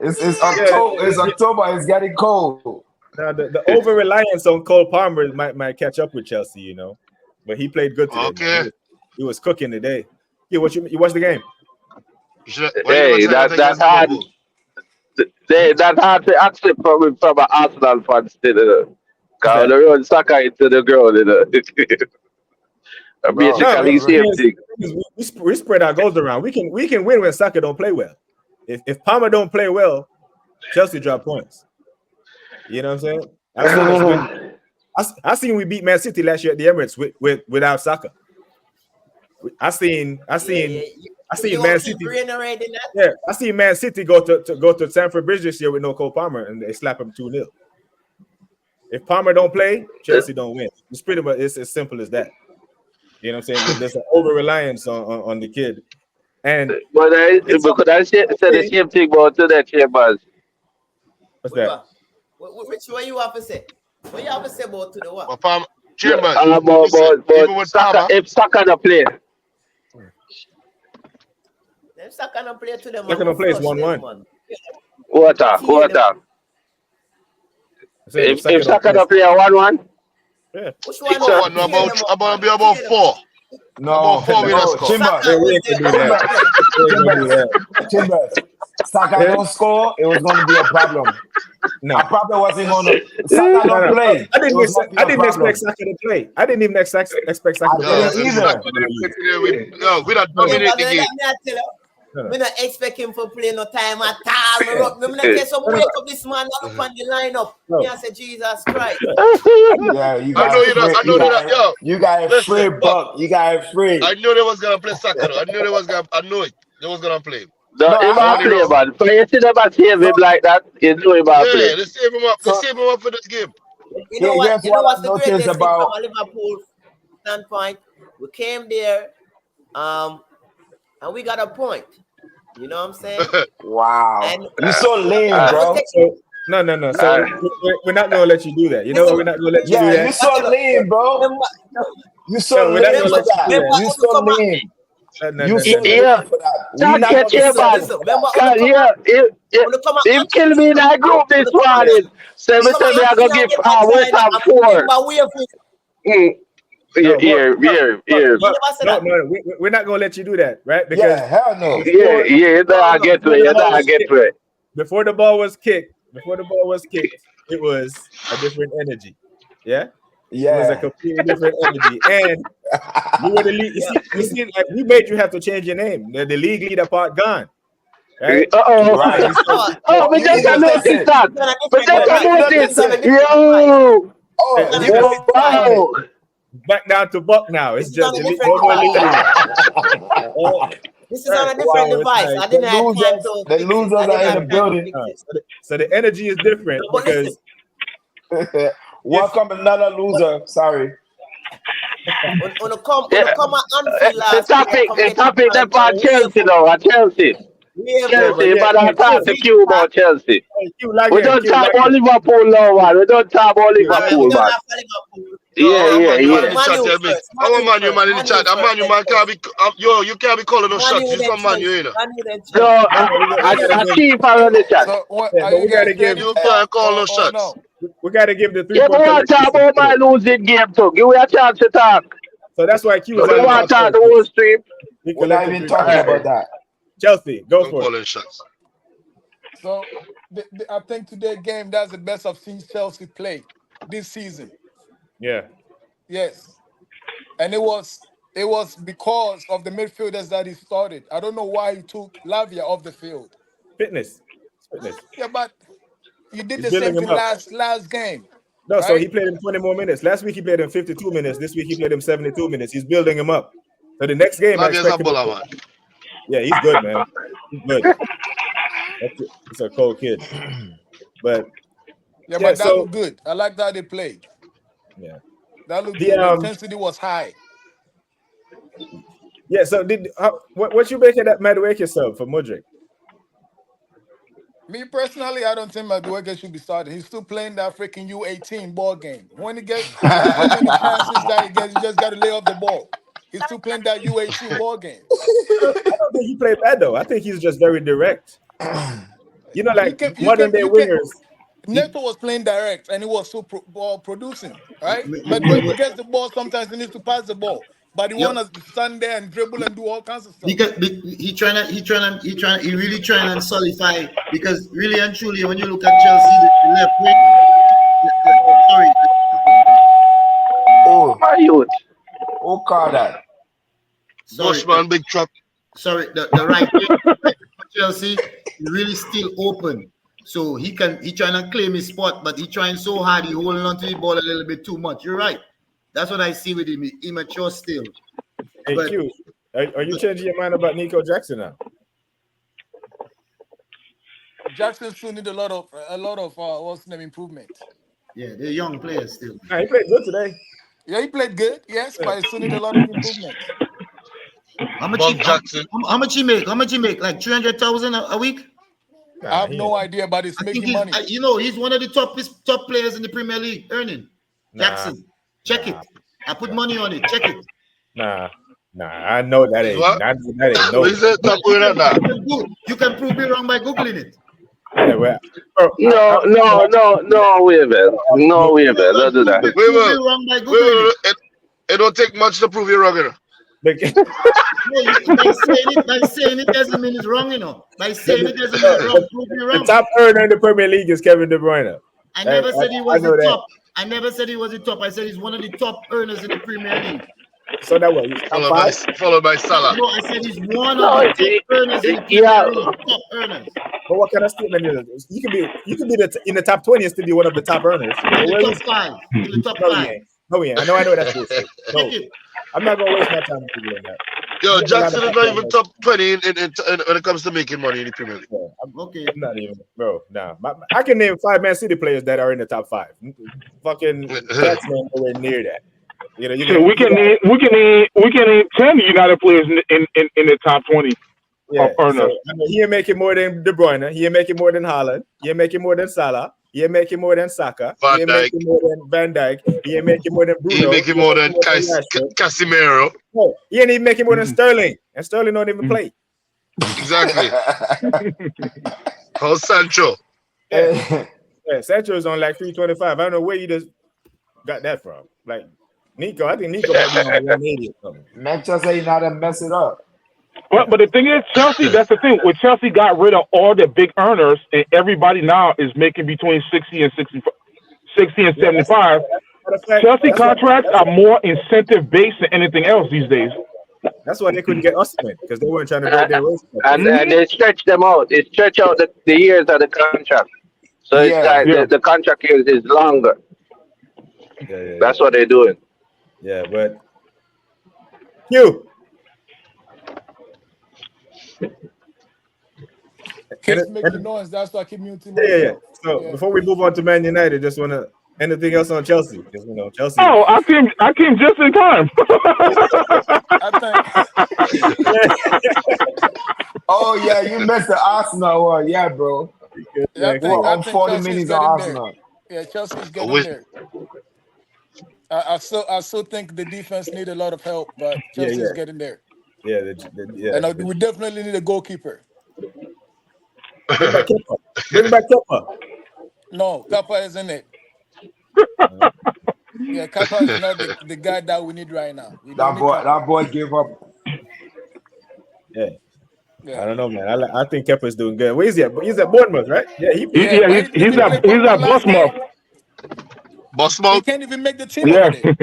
It's Yeah, October. It's October. It's getting cold. now the over reliance on Cole Palmer might catch up with Chelsea, you know, but he played good today. Okay. Man. He was cooking today. Yeah, you watch the game? Why you never Hey, try that that's against hard. Liverpool? That's hard to accept from an Arsenal fan still. What's Because that? they run soccer into the ground. Bro, No, Basically, but same thing. we spread our goals around. We can win when Saka don't play well. If Palmer don't play well, Chelsea drop points. You know what I'm saying? I seen us win. I seen we beat Man City last year at the Emirates without Saka. I seen Man City. Yeah, I seen Man City go to Stamford Bridge this year with no Cole Palmer, and they slap him 2-0. If Palmer don't play, Chelsea don't win. It's pretty much it's as simple as that. You know what I'm saying? There's an over reliance on the kid, and But I said the same thing about to that Chambers. what's that? Rich, what you have to say? What you have to say about to the what? But Palmer, Chambers, But listen, even with Saka, Palmer, if Saka the play, Them Saka no play to them, Saka man. no Go plays flush them, 1-1. man. water. I said If Saka don't the play a 1-1, yeah. Which one? It's a- no, about be about 4. No, About 4 we no, just score. Chimbers. Yeah, we ain't gonna do that. We ain't gonna do that. Chimbers. Saka don't score, it was going to be a problem. No. I probably wasn't going to. Saka don't No. play. I didn't, It was gonna be a expect problem. Saka to play. I didn't even expect Saka to I play. didn't either. We don't dominate the game. Me not expect him for play no time at all. Me not take some wake up this man up on the lineup. Me I say Jesus Christ. Yeah, you I got know you don't. I know that. Yo, you got a listen, free but- buck. You got a free. I knew they was gonna play Saka. Though. I knew they was gonna. I know it. They was gonna play him. he I- might play, man. So you see them save him like that, you know he might play. Yeah, they save him up. They save him up for this game. You know what? Here's You know what what's I the noticed greatest thing about- from a Liverpool standpoint? We came there, and we got a point. You know what I'm saying? Wow. And You're so lame, bro. No. So we're not gonna let you do that. You know, we're not gonna let you do Yeah, that. you're so lame, bro. You're so No, we're not lame gonna for let you that. do that. You're so lame. No. You so Yeah. lame for that. Can't We're not catch gonna him, man. listen, remember Him kill me in that group this morning. Say me I gonna give West Ham 4. Here. No, we're not gonna let you do that, right? Because Yeah, hell no. Yeah, I get to it. before the ball was kicked, it was a different energy. Yeah. It was a Yeah. completely different energy. And you were the league. You see, like we made you have to change your name. The league leader part gone. Right? Right. We just noticed that. Yo. Wow. Back down to Buck now. It's This is just on a the different no more league. This is on a different Wow, it's device. like I didn't have time losers- to. the fix it. losers I didn't are in have the time to building. fix it. So the energy is different But because Welcome another loser. Sorry. When come at Anfield The last topic that about Chelsea now, at Chelsea. Chelsea, but I talk to Q about Chelsea. We don't talk about Liverpool now, man. We don't talk about Liverpool, man. Yeah. Our man, you man in the chat. A man, you man can't be. You can't be calling no shots. You some man, you know. No, I keep on the chat. So what Yeah, are but you we gotta guys give- ready You for can't call no or shots. no? we got to give the 3 Yeah, but I talk about my losing game too. Give me a chance to talk. So that's why Q We is don't on want to the talk the whole stream. We We're not collected even 3 talking points. about that. Chelsea, go Don't for it. call in shots. So I think today game that's the best I've seen Chelsea play this season. Yeah. Yes, and it was because of the midfielders that he started. I don't know why he took Lavia off the field. Fitness. Yeah, but you did He's the building same him thing up. last game. No, so Right? he played him 20 more minutes. Last week he played him 52 minutes. This week he played him 72 minutes. He's building him up. So the next game I Lavia's a expect him baller, to... man. Yeah, he's good, man. He's good. It's a cold kid. But Yeah, but that so- looked good. I like how they played. yeah. That looked The, good. The intensity was high. Yeah, so what you making that Madueke yourself for Mudryk? Me personally, I don't think Madueke should be starting. He's still playing that freaking U18 ball game. When he gets so many chances that he gets, you just got to lay off the ball. He's still playing that U18 ball game. I don't think he played bad though. I think he's just very direct. You know, like modern day wingers. Neto was playing direct and he was so producing, right? But when he gets the ball, sometimes he needs to pass the ball. But he wants to stand there and dribble and do all kinds of stuff. Because he really trying and solidify. Because really and truly, when you look at Chelsea, the left wing, Oh, My youth. who called that? Bushman, big truck. Sorry, the right wing Chelsea is really still open. So he trying to claim his spot, but he trying so hard, he holding on to the ball a little bit too much. You're right. That's what I see with him. Immature still. Hey, But- Q, are you changing your mind about Nico Jackson now? Jackson still need a lot of what's the name improvement. Yeah, they're young players still. Nah, he played good today. Yeah, he played good, yes, but he still need a lot of improvement. How much Bug Jackson. How much he make? How much he make? Like 300,000 a week? I have no idea, but it's I think making money. you know, he's one of the top players in the Premier League earning. Jackson, check it. I put money on it. Check it. Nah, I know that ain't. What? That ain't no. What is it? Top winner now. You can prove me wrong by googling it. Yeah, well, bro, No, way, man. No way, man. Don't do that. You can prove me wrong by googling it. It don't take much to prove you're wrong, you know. No, by saying it doesn't mean it's wrong, you know. By saying it doesn't mean it's wrong. Prove me wrong. The top earner in the Premier League is Kevin De Bruyne. I never said he was the top. I never said he was the top. I said he's one of the top earners in the Premier League. So that was followed by Salah. No, I said he's one of the top earners in the Premier League. Top earners. But what kind of statement is it? You can be in the top 20 and still be one of the top earners. The top five. The top five. No, yeah. I know that's bullshit. No, I'm not gonna waste my time doing that. Yo, Jackson is not even top 20 when it comes to making money in the Premier League. I'm not even, bro. Nah, I can name 5 Man City players that are in the top 5. Fucking Jackson nowhere near that. You know, we can name 10 United players in the top 20 earners. So, he ain't making more than De Bruyne. He ain't making more than Haaland. He ain't making more than Salah. He ain't making more than Saka. He ain't making more than Van Dijk. He ain't making more than Bruno. He ain't making more than Casemiro. No, he ain't even making more than Sterling. And Sterling don't even play. Exactly. How's Sancho? Yeah, Sancho is on like 325. I don't know where you just got that from. Like Nico, I think Nico might be on 180 or something. Manchester United mess it up. But the thing is, Chelsea, that's the thing. When Chelsea got rid of all the big earners, and everybody now is making between 60 and 75. Chelsea contracts are more incentive-based than anything else these days. That's why they couldn't get Osimhen, because they weren't trying to break their rules. And they stretch them out. They stretch out the years of the contract. So it's like the contract years is longer. That's what they're doing. Yeah, but Hugh. Kids make the noise. That's why I keep muting. Yeah. So before we move on to Man United, just want to anything else on Chelsea? Because Chelsea. Oh, I came just in time. Oh yeah, you missed the Arsenal one. Yeah, bro. I think 40 minutes on Arsenal. Yeah, Chelsea's getting there. I still think the defense need a lot of help, but Chelsea's getting there. Yeah, and we definitely need a goalkeeper. Bring back Kepa. No, Kepa isn't it. Yeah, Kepa is not the guy that we need right now. That boy gave up. Yeah. I don't know, man. I think Kepa's doing good. Where is he at? He's at Bournemouth, right? Yeah, he's at Bournemouth. He can't even make the team over there.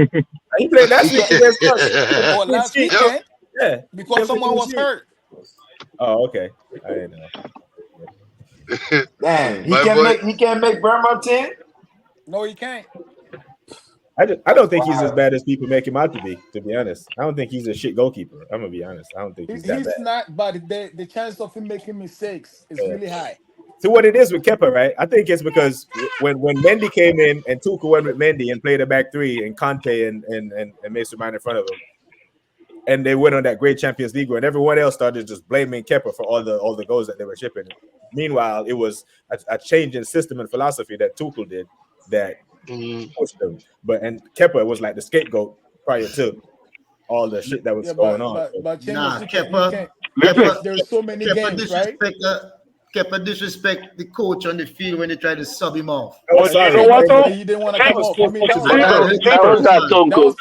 He played last week against us. Or last weekend. Yeah. Because someone was hurt. Oh, okay. I didn't know. Damn, he can't make Bournemouth 10? No, he can't. I don't think he's as bad as people make him out to be honest. I don't think he's a shit goalkeeper. I'm gonna be honest. I don't think he's that bad. He's not, but the chance of him making mistakes is really high. So what it is with Kepa, right? I think it's because when Mendy came in and Tuchel went with Mendy and played a back three and Conte and Mason Mount in front of him, and they went on that great Champions League run, everyone else started just blaming Kepa for all the goals that they were shipping. Meanwhile, it was a change in system and philosophy that Tuchel did that pushed them. And Kepa was like the scapegoat prior to all the shit that was going on. But Kepa, there's so many games, right? Kepa disrespect the coach on the field when they try to sub him off. Oh, sorry. You know what, though? He didn't want to come off. That was not so good.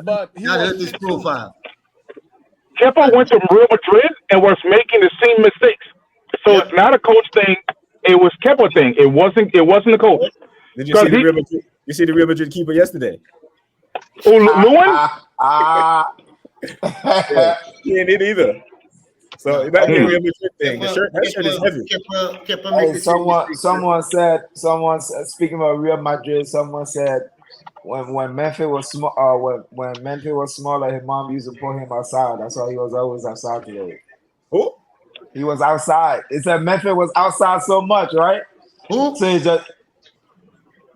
That hurt his profile. Kepa went to Real Madrid and was making the same mistakes. So it's not a coach thing. It was Kepa thing. It wasn't a coach. Did you see the Real Madrid keeper yesterday? Oh, Lewin? He ain't it either. So it might be a Real Madrid thing. That shirt is heavy. Someone said, speaking about Real Madrid, someone said when Memphis was small, when Memphis was smaller, his mom used to pull him outside. That's why he was always outside today. Who? He was outside. It said Memphis was outside so much, right? Who? So he just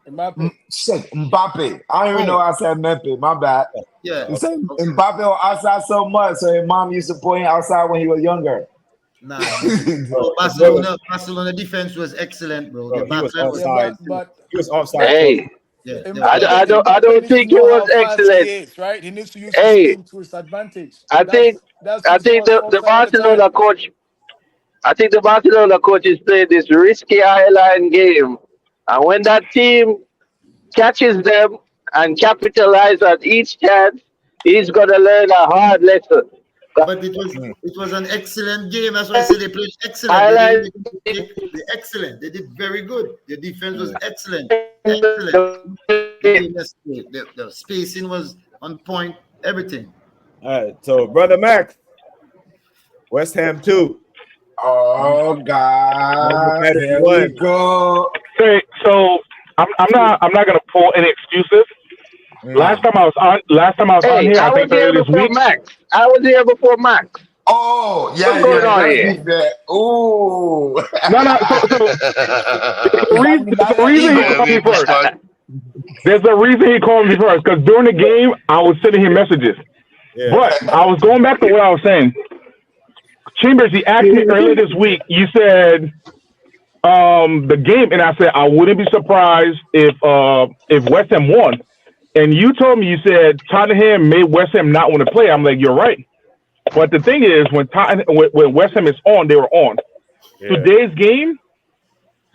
Mbappe. I don't even know I said Memphis. My bad. Yeah. He said Mbappe was outside so much, so his mom used to pull him outside when he was younger. Nah, Barcelona defense was excellent, bro. The Bro, he was backline was offside. but He was offside. Hey, yeah. I don't Needs to think he know was how fast he excellent. is, right? He needs to use his Hey, speed to his advantage. I think That's I what's think was the offside all the Barcelona time. coach. I think the Barcelona coach is playing this risky highline game, and when that team catches them and capitalize on each chance, he's gonna learn a hard lesson. But it was an excellent game. That's why I said they played excellent. They didn't Highlight make a mistake. They're excellent. They did very good. The defense was excellent. Excellent. the The game yesterday, the spacing was on point. Everything. All right, so brother Max, West Ham 2. Oh God, here we go. Say, so I'm not gonna pull any excuses. Last time I was on Hey, here, I I was think here earlier this before week. Max. I was here before Max. Oh, What's going on that's here? big there. Ooh. No. So there's a reason he Yeah, called me big first. man. There's a reason he called me first because during the game I was sending him messages. Yeah. But I was going back to what I was saying. Chambers, he asked me earlier this week. You said the game, and I said I wouldn't be surprised if West Ham won. And you told me, you said Tottenham made West Ham not want to play. I'm like, you're right. But the thing is, when when West Ham is on, they were on. Yeah. Today's game,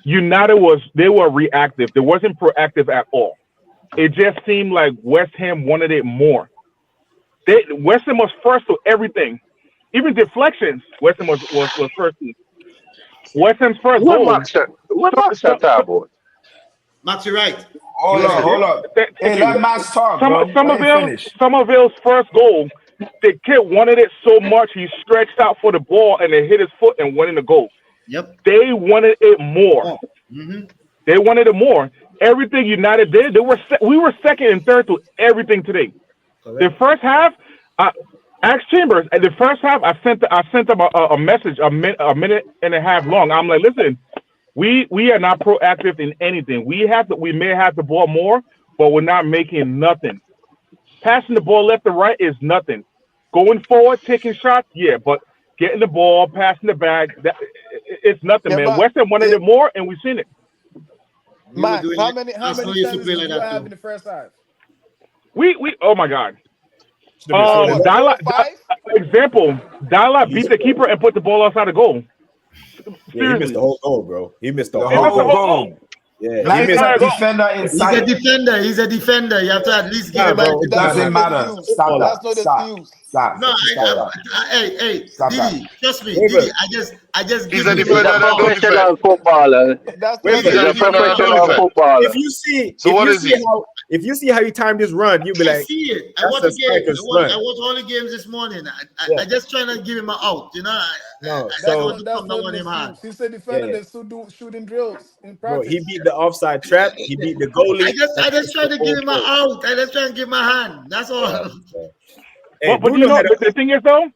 United they were reactive. They wasn't proactive at all. It just seemed like West Ham wanted it more. West Ham was first to everything, even deflections. West Ham was first to. West Ham's first What goal. Max talking about? Max, you're right. Hold up. Hey, let Max talk, bro. Somerville's first goal, the kid wanted it so much he stretched out for the ball and it hit his foot and went in the goal. Yep. They wanted it more. Oh. Mm-hmm. They wanted it more. Everything United did, we were second and third to everything today. Correct. The first half, ask Chambers. At the first half, I sent him a message a minute and a half long. I'm like, listen, we are not proactive in anything. We may have the ball more, but we're not making nothing. Passing the ball left to right is nothing. Going forward, taking shots, yeah, but getting the ball, passing the bag, it's nothing, man. West Ham wanted it more, and we've seen it. Max, how many chances did you have in the first half? We oh my God. Dala beat the keeper and put the ball outside the goal. Yeah, he missed the whole goal, bro. He missed the whole whole goal. Yeah, he missed a defender inside. He's a defender. You have to at least give him bro. It doesn't matter. Stop that. Stop. No, hey, Didi, trust me, Didi. I just He's give a him defender. Professional footballer. He's a professional footballer. If you see how he timed his run, you'll be like, see it. I watched all the games this morning. I just trying to give him an out, you know. That's not an excuse. He's a defender that's still shooting drills in practice. Bro, he beat the offside trap. He beat the goalie. I just try to give him an out. I just try to give him a hand. That's all. Hey, but you know, the thing is though,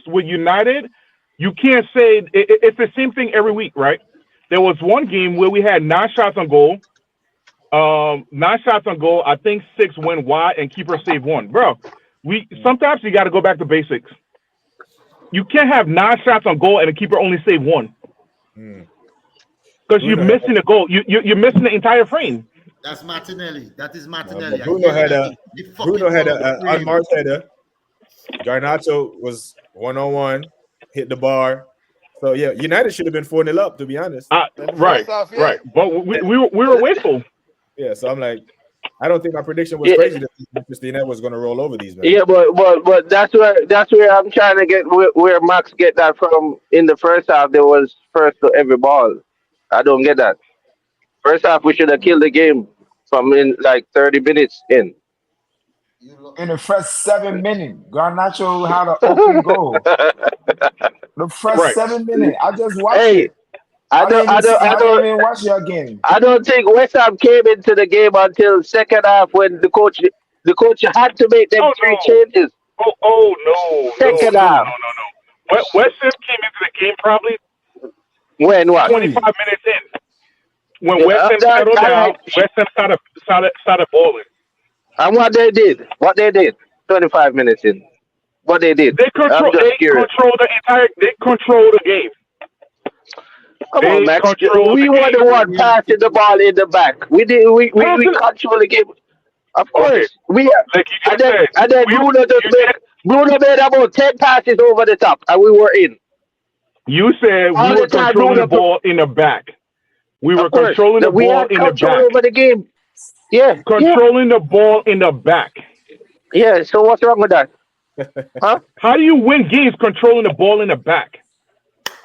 with United, you can't say it's the same thing every week, right? There was one game where we had 9 shots on goal. 9 shots on goal. I think 6 went wide and keeper saved 1. Bro, sometimes you got to go back to basics. You can't have 9 shots on goal and a keeper only save 1. Because you're missing the goal. You're missing the entire frame. That's Martinelli. That is Martinelli. Bruno had a unmarked header. Garnacho was 1-on-1, hit the bar. So yeah, United should have been 4-0 up, to be honest. Right. But we were wasteful. Yeah, so I'm like, I don't think my prediction was crazy that Christina was going to roll over these men. Yeah, but that's where I'm trying to get where Max get that from. In the first half, there was first to every ball. I don't get that. First half, we should have killed the game from in like 30 minutes in. In the first 7 minutes, Garnacho had an open goal. The first 7 minutes, I just watched it. I don't even watch your game. I don't think West Ham came into the game until second half when the coach had to make them 3 changes. No. Second half. No. West Ham came into the game probably when 25 minutes in. When West Ham settled down, West Ham started balling. And what they did 25 minutes in. But they did. They control. I'm just They curious. control the entire. They control the game. Come on, They Max. control We the were the game. one passing the ball in the back. We did. We Passing. control the game. Of Okay, course, we like you and just then said, and then we Bruno made about 10 passes over the top, and we were in you said we all were the time. controlling the Bruno, ball in the back. We were of course, controlling the we ball had in the control back. over the game. Yeah, yeah, Controlling the ball in the back. yeah. So what's wrong with that? Huh? How do you win games controlling the ball in the back?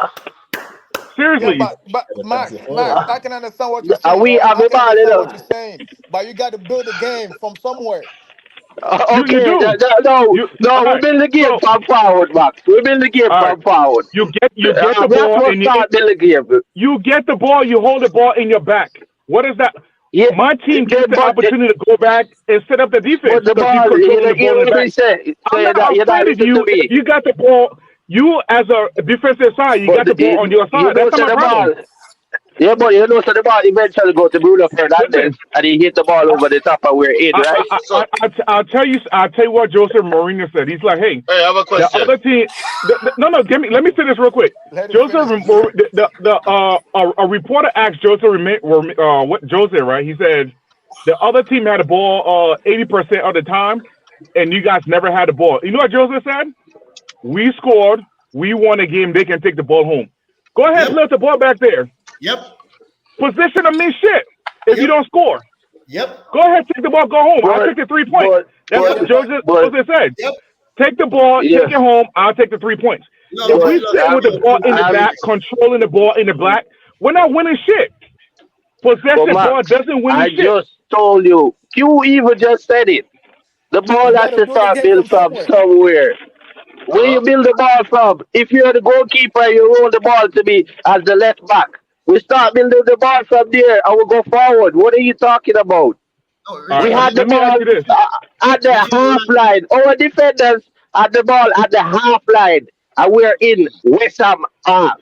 Yeah, Seriously. but Max, I can understand what you're And saying, we right? have I the can ball, you understand know. what you're saying, but you got to build the game from somewhere. You Okay, do. no, You no, all we right. build the game So from forward, Max. We build the game all right. from forward. You get the We have ball to and start build the game. you get the ball, you hold the ball in your back. What is that? Yeah, My team gets the but opportunity to go back and set up the defense the because he's ball, controlling the you ball in know the what back. we say. So I'm not you're not afraid of listening you to me. if you got the ball. You as a defensive side, you got But the ball on your you side. That's know, not so my the problem. ball. Yeah, but you know, so the ball eventually go to Bruno Fernandez, Listen, and he hit the ball over the top, and we're in, right? So, I'll tell you what Joseph Mourinho said. He's like, hey, hey, I have a the question. other team. No, let me say this real quick. Let him Joseph, finish. a reporter asked Joseph, what Joseph, right? He said the other team had the ball 80% of the time, and you guys never had the ball. You know what Joseph said? We scored, we won a game. They can take the ball home. Go ahead, Yep. put the ball back there. Yep. Position them mean shit if you Yep. don't score. Yep. Go ahead, take the ball, go home. I'll take the 3 points. That's what Joseph said. Yep. Take the ball, Yeah. take it home. I'll take the 3 points. No, If But we sit with the ball in the I'm, back, controlling the ball in the black, we're not winning shit. but Possession ball Max, doesn't win I you shit. just told you. You even just said it. The You ball got has to to build the start game built from from somewhere. somewhere. Where you build the ball from? If you're the goalkeeper, you roll the ball to me as the left back. We start building the ball from there and we go forward. What are you talking about? No, All We right, Richie, had the let me ask ball you this. at the Richie, half line. Our defenders had the ball at the half line, and we're in West Ham half.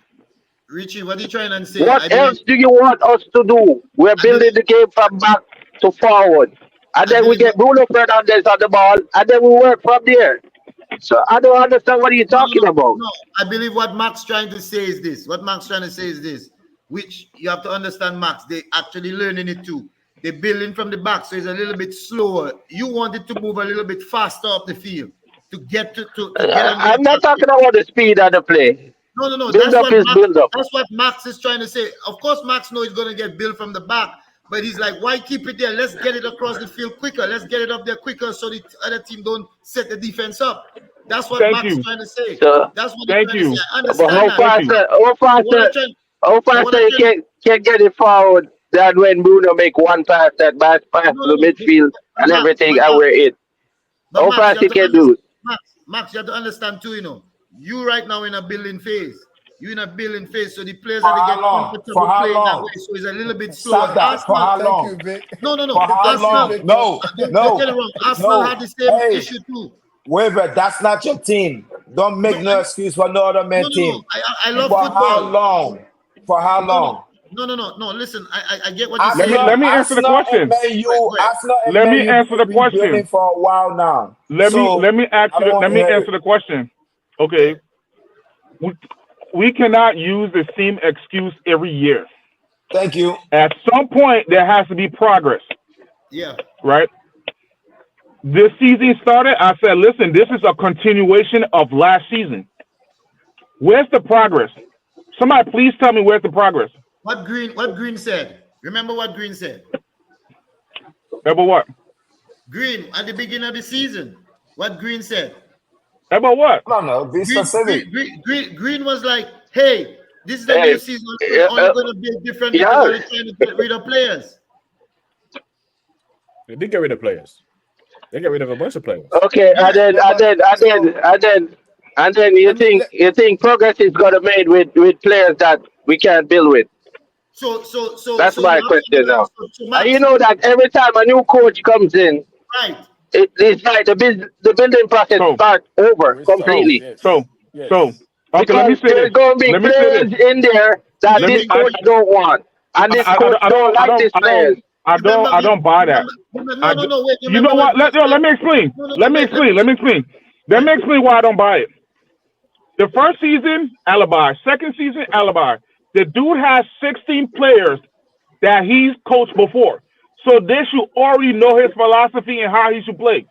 Richie, what are you trying to say? What else do you want us to do? We're I believe, building the game from back to forward. And I then we believe. get Bruno Fernandez on the ball, and then we work from there. So I don't understand what you're No, talking about. no. I believe what Max trying to say is this. What Max trying to say is this, which you have to understand, Max. They actually learning it too. They building from the back, so it's a little bit slower. You want it to move a little bit faster up the field to get to get on the I'm not attack. talking about the speed of the play. No. Build up is build up. That's what Max is trying to say. Of course, Max knows he's gonna get built from the back, but he's like, why keep it there? Let's get it across the field quicker. Let's get it up there quicker so the other team don't set the defense up. That's what Thank Max is you. trying to say. So, That's what he's Thank trying to say. you. I but understand that. Thank you. But what I trying, how but what I faster you trying, can get it forward than when Bruno make one pass that pass to the no. midfield and everything, and Max, we're in. but How Max, you fast have you to can understand. do it? Max, you have to understand too. You right now in a building phase. You in a building phase, so the players are to get For comfortable how playing that long? way. So it's a little bit slower. Stop that. For how Thank you, long? Vic. No. For how Thank you, Arsenal, long? Victor. No, don't get it wrong. Arsenal had the same Hey, issue too. Weaver, that's not your team. Don't make no excuse for no other man team. I love For how football. long? For how long? No. Listen, I get what you're saying. Arsenal, Let me answer the Arsenal and question. Man U, Wait. Arsenal and Let Man me U answer the been question. building for a while now. Let me I don't want let to me hear answer it. the question. Okay. We cannot use the same excuse every year. Thank you. At some point, there has to be progress, Yeah. right? This season started. I said, listen, this is a continuation of last season. Where's the progress? Somebody please tell me where's the progress. What Green said? Remember what Green said? About what? Green at the beginning of the season. What Green said? About what? No, be specific. Green was like, hey, this is a Hey, new season. We're only going to be different because yeah. we're trying to get rid of players. They did get rid of players. They get rid of a bunch of players. Okay, Yeah, and then you think progress is gonna made with players that we can't build with. So That's you my have question now. so And you Max, know that every time a new coach comes in, right? it's like the building process So, starts over Restart. completely. Yes. so, Yes. okay, let me Because say there's this. gonna be Let me say players this. in there that You this think- coach don't want, and this coach don't like these players. I don't buy that. No, wait. You know what? Let me explain. No, Let me wait, explain. Let me explain why I don't buy it. The first season, alibi. Second season, alibi. The dude has 16 players that he's coached before. So they should already know his philosophy and how he should play.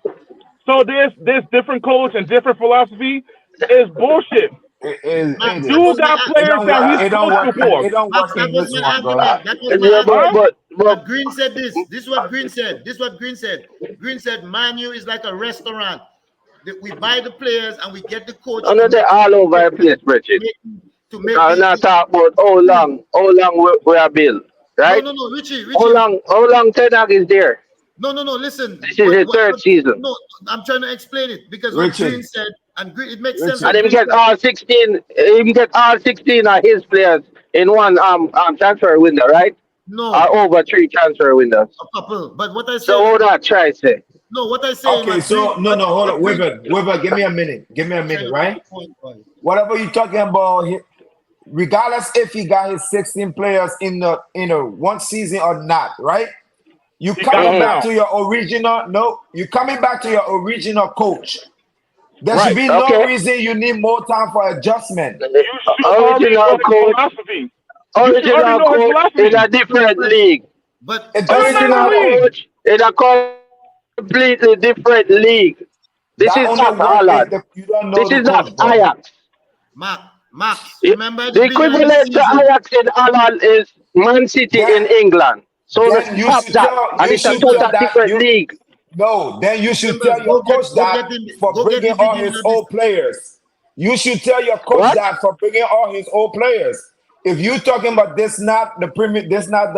So this different coach and different philosophy is bullshit. It Dude got is. players that he's It don't coached work. before. It don't Max, work that in was this my one, bro. argument. That was my Yeah, argument. but But Green said this. This is what Green said. This is what Green said. Green said, Man U is like a restaurant. We buy the players and we get the coach to another make, all over the place, Bridget. to make I'm not talking about how long we are built, no, right? no, no, Richie. How long Ten Hag is there? No, no, no. Listen. This is his third season. No, I'm trying to explain it because what Richie. Green said, and Green, it makes sense. Richie. And him get all 16. Him get all 16 of his players in one transfer window, right? No, Or over 3 transfer windows. a couple. But what I say, So what I try to say? no, what I say. Okay, so no, hold on, Weber, give me a minute, right? Whatever you're talking about, regardless if he got his 16 players in the one season or not, right? You coming back to your original? No, you coming back to your original coach. There should be no reason you need more time for adjustment. Original coach in a different league. But original coach in a completely different league. This is not Holland. This is not Ajax. Max, remember the equivalent to Ajax in Holland is Man City in England. So stop that. And it's a total different league. No, then you should tell your coach that for bringing all his old players. You should tell your coach that for bringing all his old players. If you talking about this, not the premier, this not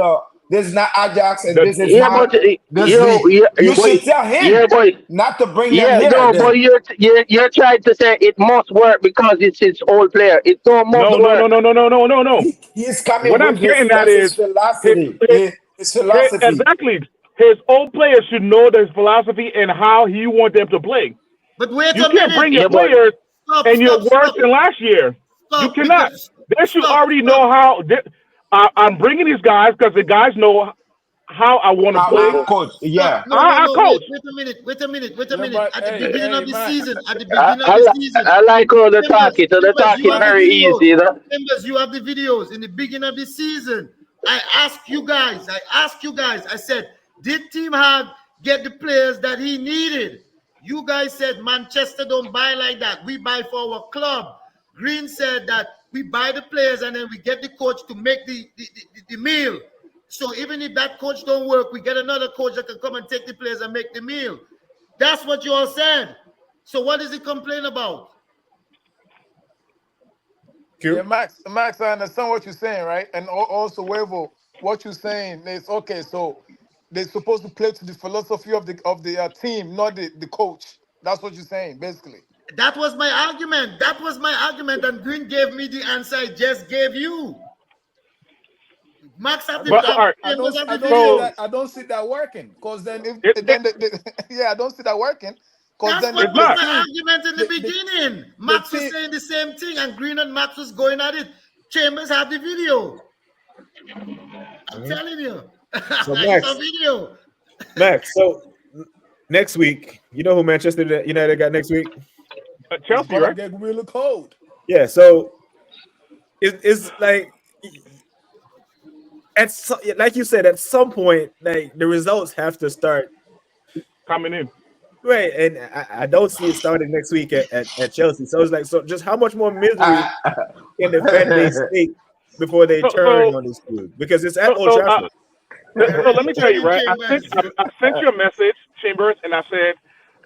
Ajax, and this is not you should tell him not to bring them here. No, but you're trying to say it must work because it's his old player. It don't must work. No. He's coming. What I'm getting at is his philosophy. His philosophy. Exactly. His old players should know his philosophy and how he wants them to play. But wait you can't bring your players and you're worse than last year. You cannot. They should already know how. I'm bringing these guys because the guys know how I want to play. Coach, yeah. Coach. Wait a minute. At the Hey, beginning of the man. season, I like how the talking. So the talking very easy, you know. Members, you have the videos. In the beginning of the season, I asked you guys. I said, did Team Hag get the players that he needed? You guys said Manchester don't buy like that. We buy for our club. Green said that we buy the players and then we get the coach to make the meal. So even if that coach don't work, we get another coach that can come and take the players and make the meal. That's what you all said. So what is he complaining about? Yeah, Max, I understand what you're saying, right? And also, Wevo, what you're saying is okay. So they're supposed to play to the philosophy of the team, not the coach. That's what you're saying, basically. That was my argument. And Green gave me the answer I just gave you. Max, I don't see that working. Because then, I don't see that working. That's what was my argument in the beginning. Max was saying the same thing, and Green and Max was going at it. Chambers had the video. I'm telling you. So Max, so next week, you know who Manchester United got next week? Chelsea, right? Get really cold. Yeah, so it's like like you said, at some point, like the results have to start coming in. Right, and I don't see it starting next week at Chelsea. So it's like, so just how much more misery can the fan base take before they turn on this dude? Because it's at Old Trafford. So let me tell you, right? I sent you a message, Chambers, and I said,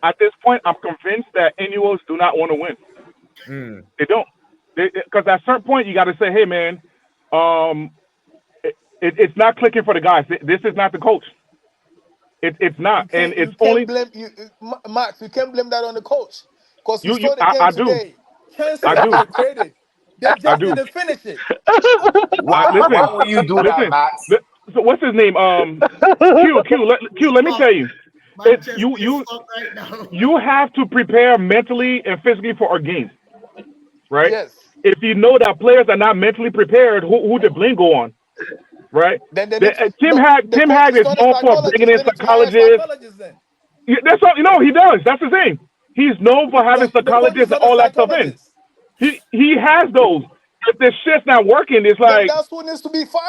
at this point, I'm convinced that NUOs do not want to win. They don't. Because at a certain point, you got to say, hey, man, it's not clicking for the guys. This is not the coach. It's not. And it's only... Max, you can't blame that on the coach. Because we saw the game I today. Chances I do. created. They just didn't finish it. Why would you do that, Max? So what's his name? Q. Let me tell you. You have to prepare mentally and physically for a game, right? Yes. If you know that players are not mentally prepared, who the blame go on, right? Tim Hag is all for bringing in psychologists. That's all. He does. That's the thing. He's known for having The coach psychologists is and not a all that stuff in. psychologist. He has those. If the shit's not working, it's Then like that's who needs to be fired.